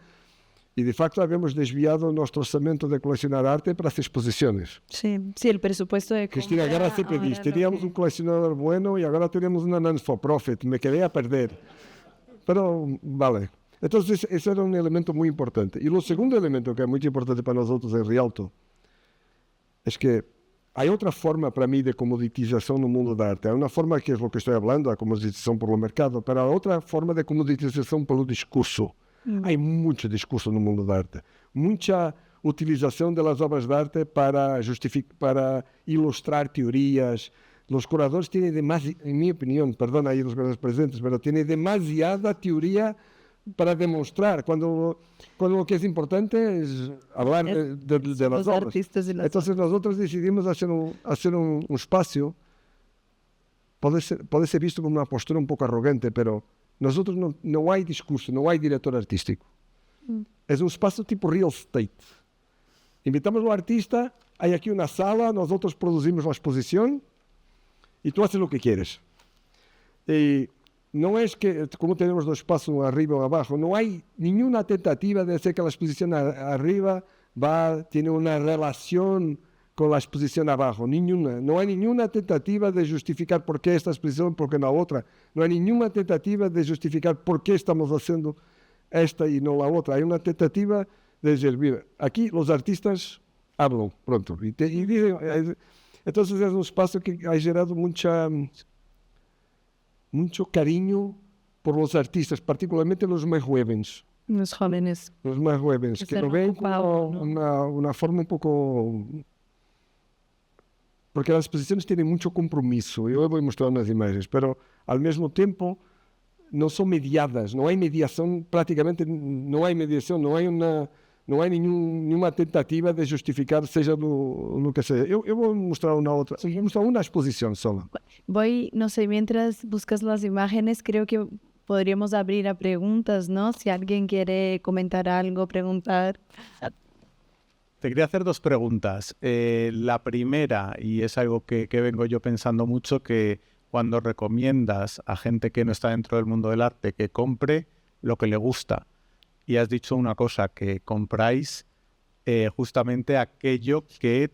S1: E, de facto, habíamos desviado o nosso orçamento de colecionar arte para as exposições.
S2: Sim, o presupuesto de
S1: Cristina Guerra sempre diz, teníamos um colecionador bueno e agora temos uma non-for-profit. Me quedei a perder. Pero, vale. Então, esse era um elemento muito importante. E o segundo elemento que é muito importante para nós outros em Rialto é que há outra forma para mim de comoditização no mundo da arte. Há uma forma que é o que estou falando, a comoditização pelo mercado, para outra forma de comoditização pelo discurso. Há muito discurso no mundo da arte, muita utilização das obras de arte para ilustrar teorias. Os curadores têm demasiada, em minha opinião, perdona aí os curadores presentes, mas têm demasiada teoria para demonstrar, quando o que é importante é falar das obras. Então, nós decidimos fazer um espaço, pode ser visto como uma postura um pouco arrogante, pero nosotros não há discurso, não há diretor artístico. É um espaço tipo real estate. Invitamos o artista hay aquí una sala, nosotros producimos la exposición y tú haces lo que quieres. Y no es que, como tenemos dos espacios, uno arriba y uno abajo, no hay ninguna tentativa de hacer que la exposición arriba tiene una relación con la exposición abajo, ninguna. No hay ninguna tentativa de justificar por qué esta exposición, por qué no la otra. No hay ninguna tentativa de justificar por qué estamos haciendo esta y no la otra. Hay una tentativa de decir, mira, aquí los artistas hablan pronto. Y dicen, entonces es un espacio que ha generado mucho cariño por los artistas, particularmente los más jóvenes.
S2: Los jóvenes.
S1: Los más jóvenes, que lo ven como una forma un poco... Porque las exposiciones tienen mucho compromiso, yo voy a mostrar unas imágenes, pero al mismo tiempo no son mediadas, no hay mediación, prácticamente no hay mediación, no hay ninguna tentativa de justificar seja lo que sea. Eu vou mostrar uma outra, vou mostrar uma exposição só.
S2: Voy, no sé, mientras buscas las imágenes, creo que podríamos abrir a preguntas, ¿no? Si alguien quiere comentar algo, preguntar.
S3: Te quería hacer dos preguntas. La primera, y es algo que vengo yo pensando mucho, que cuando recomiendas a gente que no está dentro del mundo del arte que compre lo que le gusta, y has dicho una cosa, que compráis justamente aquello que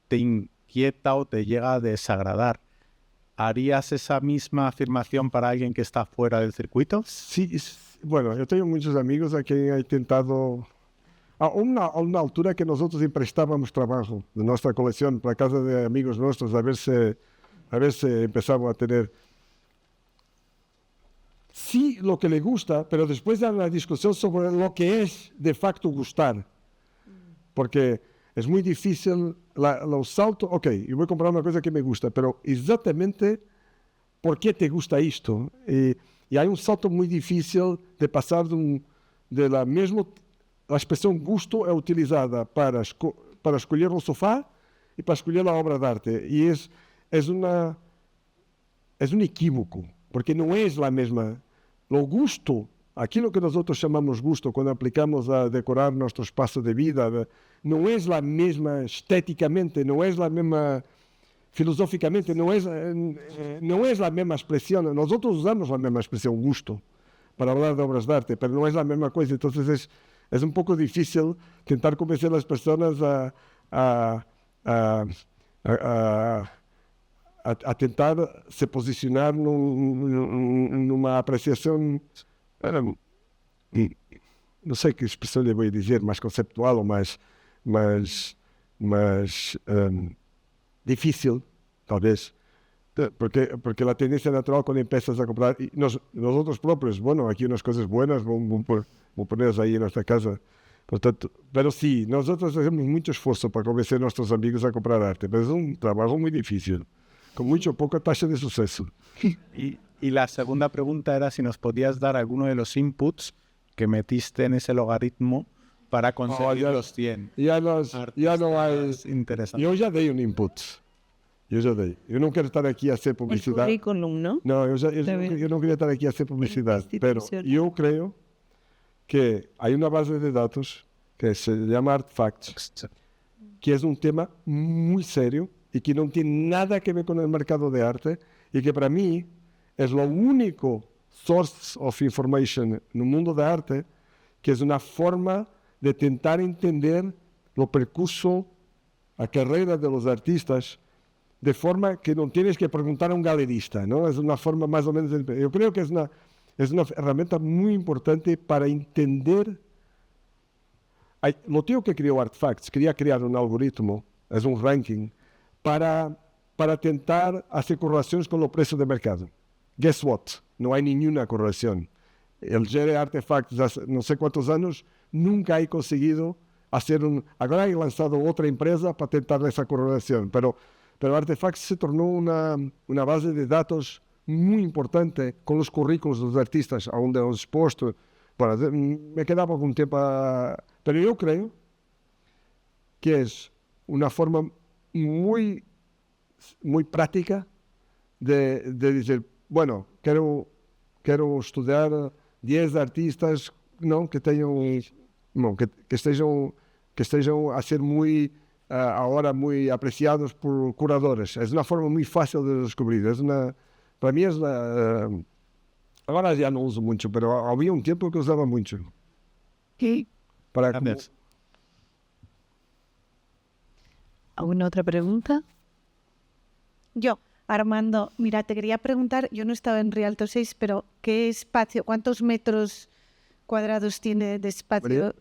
S3: te inquieta o te llega a desagradar. ¿Harías esa misma afirmación para alguien que está fuera del circuito?
S1: Sí, bueno, yo tengo muchos amigos a quien he intentado... A una altura que nosotros emprestábamos trabajo de nuestra colección para casa de amigos nuestros, a ver si empezamos a tener... Sí, lo que le gusta, pero después hay una discusión sobre lo que es de facto gustar. Porque es muy difícil los saltos. Ok, yo voy a comprar una cosa que me gusta, pero exactamente por qué te gusta esto. Y hay un salto muy difícil de pasar de la misma... La expressão gosto é utilizada para escolher um sofá e para escolher a obra de arte. E é um equívoco, porque não é a mesma. O gosto, aquilo que nós chamamos gosto, quando aplicamos a decorar nosso espaço de vida, não é a mesma esteticamente, não é a mesma filosoficamente, não é a mesma expressão. Nós usamos a mesma expressão gosto para falar de obras de arte, mas não é a mesma coisa. Então, es un poco difícil tentar convencer a las personas a tentar se posicionar numa apreciação, não sei que expressão lhe vou dizer, mais conceptual ou mais difícil, talvez. Porque a tendência natural quando empiezas a comprar, y nosotros propios, bueno, aquí unas cosas buenas, vamos ponerlas ahí en nuestra casa. Portanto, pero sí, nosotros hacemos mucho esfuerzo para convencer a nuestros amigos a comprar arte, pero es un trabajo muy difícil, con poca tasa de suceso.
S3: Y la segunda pregunta era si nos podías dar alguno de los inputs que metiste en ese logaritmo para conseguir los 100.
S1: Ya no hay...
S3: Interesante.
S1: Yo ya di un input. Eu não quero estar aqui a hacer publicidad.
S2: El currículum, ¿no?
S1: No, yo no quería estar aquí a hacer publicidad, pero yo creo que hay una base de datos que se llama Artfacts, que es un tema muy serio y que no tiene nada que ver con el mercado de arte y que para mí es lo único source of information en el mundo de arte que es una forma de tentar entender lo percurso, a carrera de los artistas de forma que no tienes que preguntar a un galerista, ¿no? Es una forma más o menos... Yo creo que es una herramienta muy importante para entender... Lo tío que creó Artfacts quería crear un algoritmo, es un ranking, para tentar hacer correlaciones con los precios de mercado. Guess what? No hay ninguna correlación. El GR Artefacts hace no sé cuántos años nunca ha conseguido hacer Ahora he lanzado otra empresa para tentar esa correlación, pero Artefacts se tornó una base de datos muy importante con los currículos de los artistas, a donde hemos expuesto. Bueno, me quedaba algún tiempo, pero yo creo que es una forma muy práctica de decir, bueno, quiero estudiar 10 artistas, ¿no? que estejam a ser muy ahora muy apreciados por curadores. Es una forma muy fácil de descubrir. Para mí ahora ya no uso mucho, pero había un tiempo que usaba mucho.
S3: Gracias.
S2: ¿Alguna otra pregunta?
S4: Yo, Armando, mira, te quería preguntar, yo no estaba en Rialto 6, pero ¿qué espacio, cuántos metros cuadrados tiene de espacio?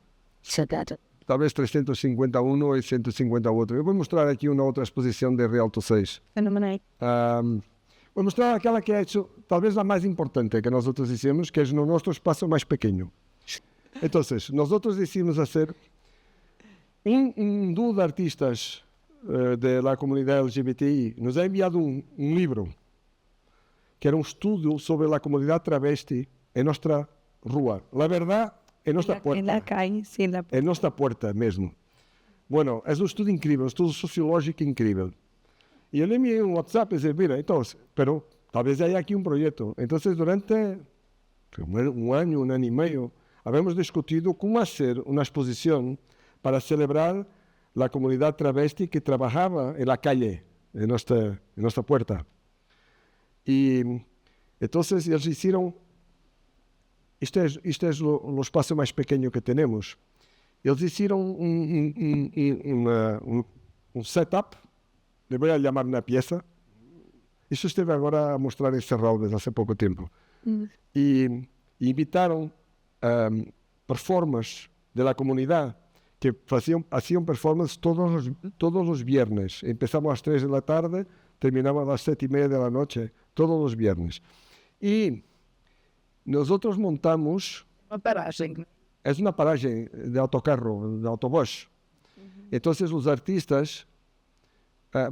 S1: Tal vez 351 y 158. Yo voy a mostrar aquí una otra exposición de Rialto 6.
S4: Fenomenal.
S1: Voy a mostrar aquella que ha hecho, tal vez la más importante que nosotros hicimos, que es nuestro espacio más pequeño. Entonces, nosotros decidimos hacer un dúo de artistas de la comunidad LGBTI. Nos ha enviado un libro, que era un estudio sobre la comunidad travesti en nuestra rua. La verdad, en nuestra puerta.
S2: En la calle, sí, en la puerta.
S1: En nuestra puerta mesmo. Bueno, es un estudio incrível, un estudio sociológico incrível. Y yo le envié un WhatsApp y dije, mira, entonces, pero tal vez haya aquí un proyecto. Entonces, durante un año y medio, habíamos discutido cómo hacer una exposición para celebrar la comunidad travesti que trabajaba en la calle, en nuestra puerta. Y entonces ellos hicieron, este es lo espacio más pequeño que tenemos. Ellos hicieron un setup, le voy a llamar una pieza. Eso esteve agora a mostrar en Serralves hace poco tiempo. Y invitaron performers de la comunidad que hacían performance todos los viernes. Empezamos a las 3 de la tarde, terminamos a las 7:30 de la noche, todos los viernes. Y nosotros montamos... Es una paraje de autocarro, de autobús. Entonces los artistas...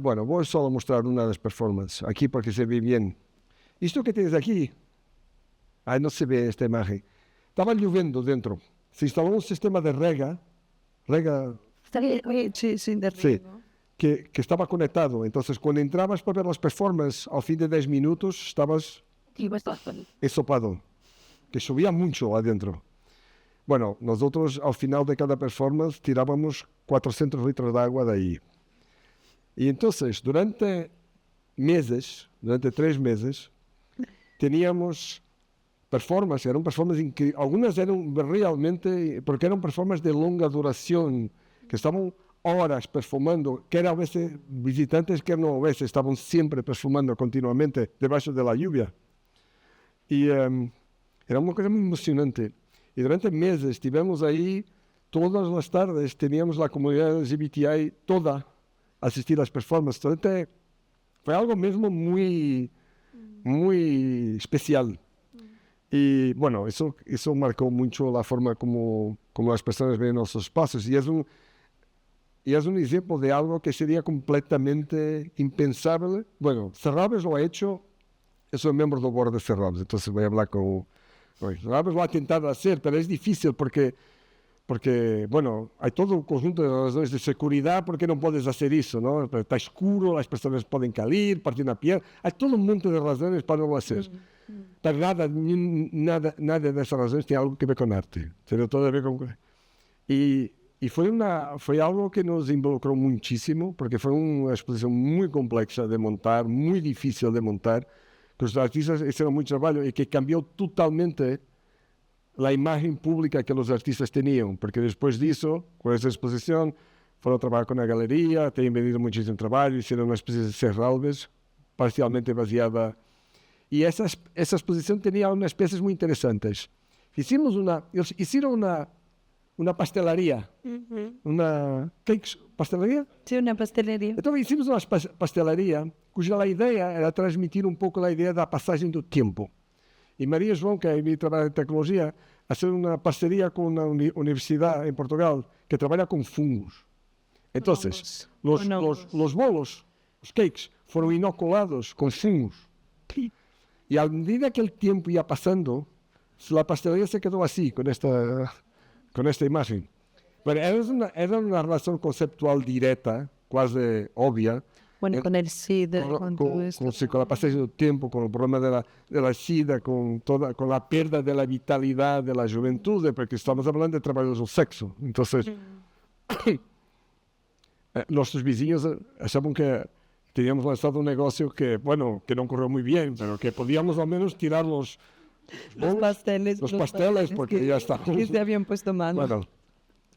S1: bueno, voy solo a mostrar una de las performances, aquí porque se ve bien. Esto que tienes aquí, no se ve esta imagen. Estaba lloviendo dentro. Se instaló un sistema de rega,
S2: Sí,
S1: que estaba conectado. Entonces, cuando entrabas para ver las performances, al fin de 10 minutos, estabas ensopado, que llovía mucho adentro. Bueno, nosotros al final de cada performance tirábamos 400 litros de agua de ahí. Y entonces, durante 3 meses, teníamos performances, eran performances increíbles. Algunas eran realmente, porque eran performances de longa duración, que estaban horas performando, que eran a veces visitantes que no a veces estaban siempre performando continuamente debajo de la lluvia. Y era una cosa muy emocionante. Y durante meses estivemos ahí, todas las tardes teníamos la comunidad LGBTI toda a asistir a las performances. Entonces, fue algo mismo muy especial. Y bueno, eso marcó mucho la forma como las personas ven nuestros espacios. Y es un ejemplo de algo que sería completamente impensable. Bueno, Serralves lo ha hecho, yo soy miembro del board de Serralves, entonces voy a hablar con Serralves lo ha intentado hacer, pero es difícil porque, bueno, hay todo un conjunto de razones de seguridad porque no puedes hacer eso, ¿no? Está oscuro, las personas pueden caer, partir una pierna, hay todo un montón de razones para no hacer. Pero nada de esas razones tiene algo que ver con arte, tiene todo que ver con... Y fue algo que nos involucró muchísimo, porque fue una exposición muy compleja de montar, muy difícil de montar, que los artistas hicieron mucho trabajo y que cambió totalmente la imagen pública que los artistas tenían, porque después de eso, con esa exposición, fueron a trabajar con la galería, tenían venido muchísimo trabajo, hicieron una especie de Serralves, parcialmente vaciada. Y esa exposición tenía unas piezas muy interesantes. Ellos hicieron una pastelería, pastelería.
S2: Sí, una pastelería.
S1: Entonces hicimos una pastelería cuya la idea era transmitir un poco la idea de la pasaje del tiempo. Y María João, que ahí trabaja en tecnología, hace una parcería con una universidad en Portugal que trabaja con fungos. Entonces, los bolos, los cakes, fueron inoculados con fungos. Y a medida que el tiempo iba pasando, la pastelería se quedó así, con esta imagen. Pero era una relación conceptual directa, casi obvia.
S2: Bueno, con el SIDA, con todo esto.
S1: Con la pasaje del tiempo, con el problema de la SIDA, con la pérdida de la vitalidad de la juventud, porque estamos hablando de trabajos del sexo. Entonces, nuestros vizinhos achaban que teníamos lanzado un negocio que, bueno, que no corrió muy bien, pero que podíamos al menos tirar los pasteles, porque ya está.
S2: Que se habían puesto manos.
S1: Bueno,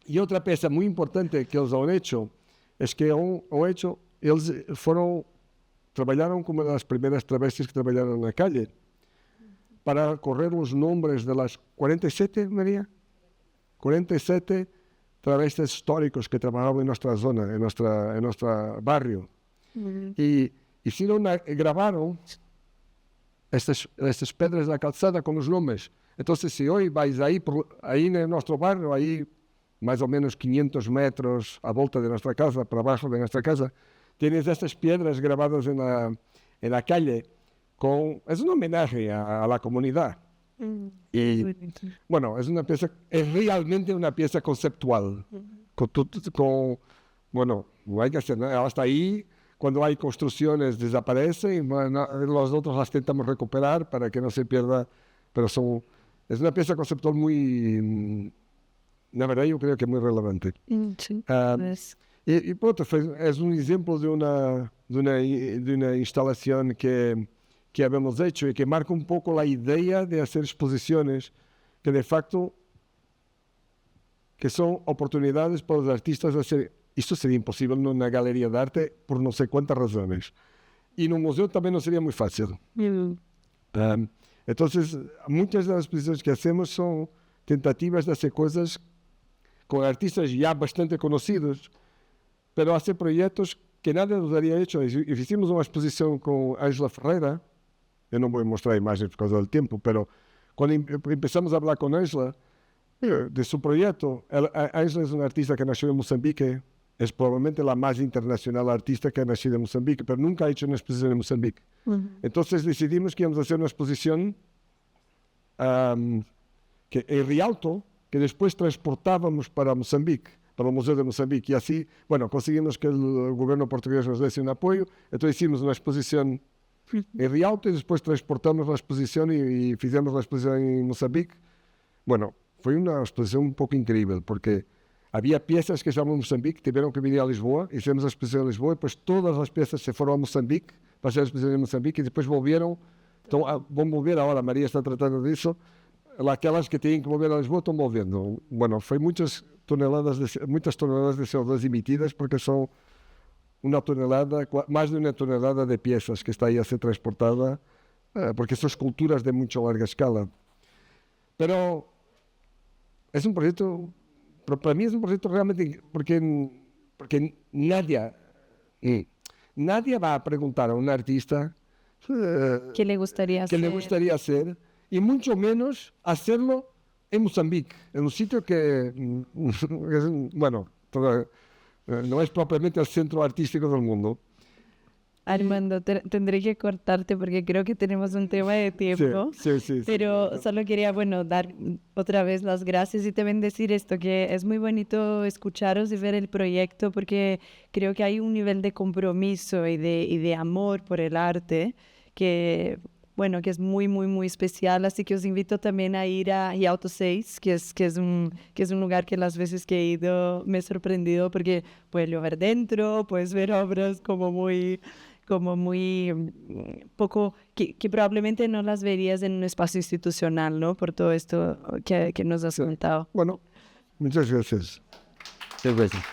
S1: y otra pieza muy importante que ellos han hecho es que ellos trabajaron como las primeras travestis que trabajaron en la calle para correr los nombres de las 47, María, 47 travestis históricos que trabajaban en nuestra zona, en nuestro barrio. Y grabaron estas pedras de la calzada con los nombres. Entonces, si hoy vais ahí en nuestro barrio, ahí más o menos 500 metros a vuelta de nuestra casa, para abajo de nuestra casa, tienes estas piedras grabadas en la calle. Es un homenaje a la comunidad. Y bueno, es realmente una pieza conceptual. Bueno, no hay que hacer nada. Hasta ahí, cuando hay construcciones, desaparecen. Y bueno, los otros las intentamos recuperar para que no se pierda. Pero es una pieza conceptual muy, la verdad, yo creo que muy relevante.
S2: Sí,
S1: y pronto, es un ejemplo de una instalación que habíamos hecho y que marca un poco la idea de hacer exposiciones que de facto que son oportunidades para los artistas de hacer. Esto sería imposible en una galería de arte por no sé cuántas razones. Y en un museo también no sería muy fácil. Entonces, muchas de las exposiciones que hacemos son tentativas de hacer cosas con artistas ya bastante conocidos, pero hacer proyectos que nadie nos había hecho. Hicimos una exposición con Ángela Ferreira. Eu não vou mostrar imagens por causa do tempo, pero quando empezamos a hablar con Ángela de su proyecto, Ángela es una artista que nació en Mozambique, es probablemente la más internacional artista que ha nacido en Mozambique, pero nunca ha hecho una exposición en Mozambique. Entonces decidimos que íbamos a hacer una exposición en Rialto, que después transportábamos para Mozambique, para el Museo de Mozambique, y así, bueno, conseguimos que el gobierno portugués nos diese un apoyo. Entonces hicimos una exposición en Rialto y después transportamos la exposición y fizemos la exposición en Mozambique. Bueno, fue una exposición un poco increíble porque había piezas que estaban en Mozambique, tuvieron que venir a Lisboa, hicimos la exposición en Lisboa y pues todas las piezas se fueron a Mozambique para hacer la exposición en Mozambique y después volvieron. Van a volver ahora, María está tratando de eso. Aquellas que tienen que volver a Lisboa están volviendo. Bueno, fue muchas toneladas de CO2 emitidas porque son más de una tonelada de piezas que está ahí a ser transportada, porque son esculturas de mucho larga escala. Pero es un proyecto, para mí es un proyecto realmente, porque nadie va a preguntar a un artista
S2: ¿qué le gustaría
S1: hacer? Y mucho menos hacerlo en Mozambique, en un sitio que, bueno, no es propiamente el centro artístico del mundo.
S2: Armando, tendré que cortarte porque creo que tenemos un tema de tiempo.
S1: Sí,
S2: pero solo quería, dar otra vez las gracias y también decir esto, que es muy bonito escucharos y ver el proyecto porque creo que hay un nivel de compromiso y de amor por el arte que es muy, muy, muy especial. Así que os invito también a ir a Rialto 6, que es un lugar que las veces que he ido me he sorprendido porque puedes ver dentro, puedes ver obras como muy poco, que probablemente no las verías en un espacio institucional, ¿no? Por todo esto que nos has contado.
S1: Bueno, muchas gracias. Muchas gracias.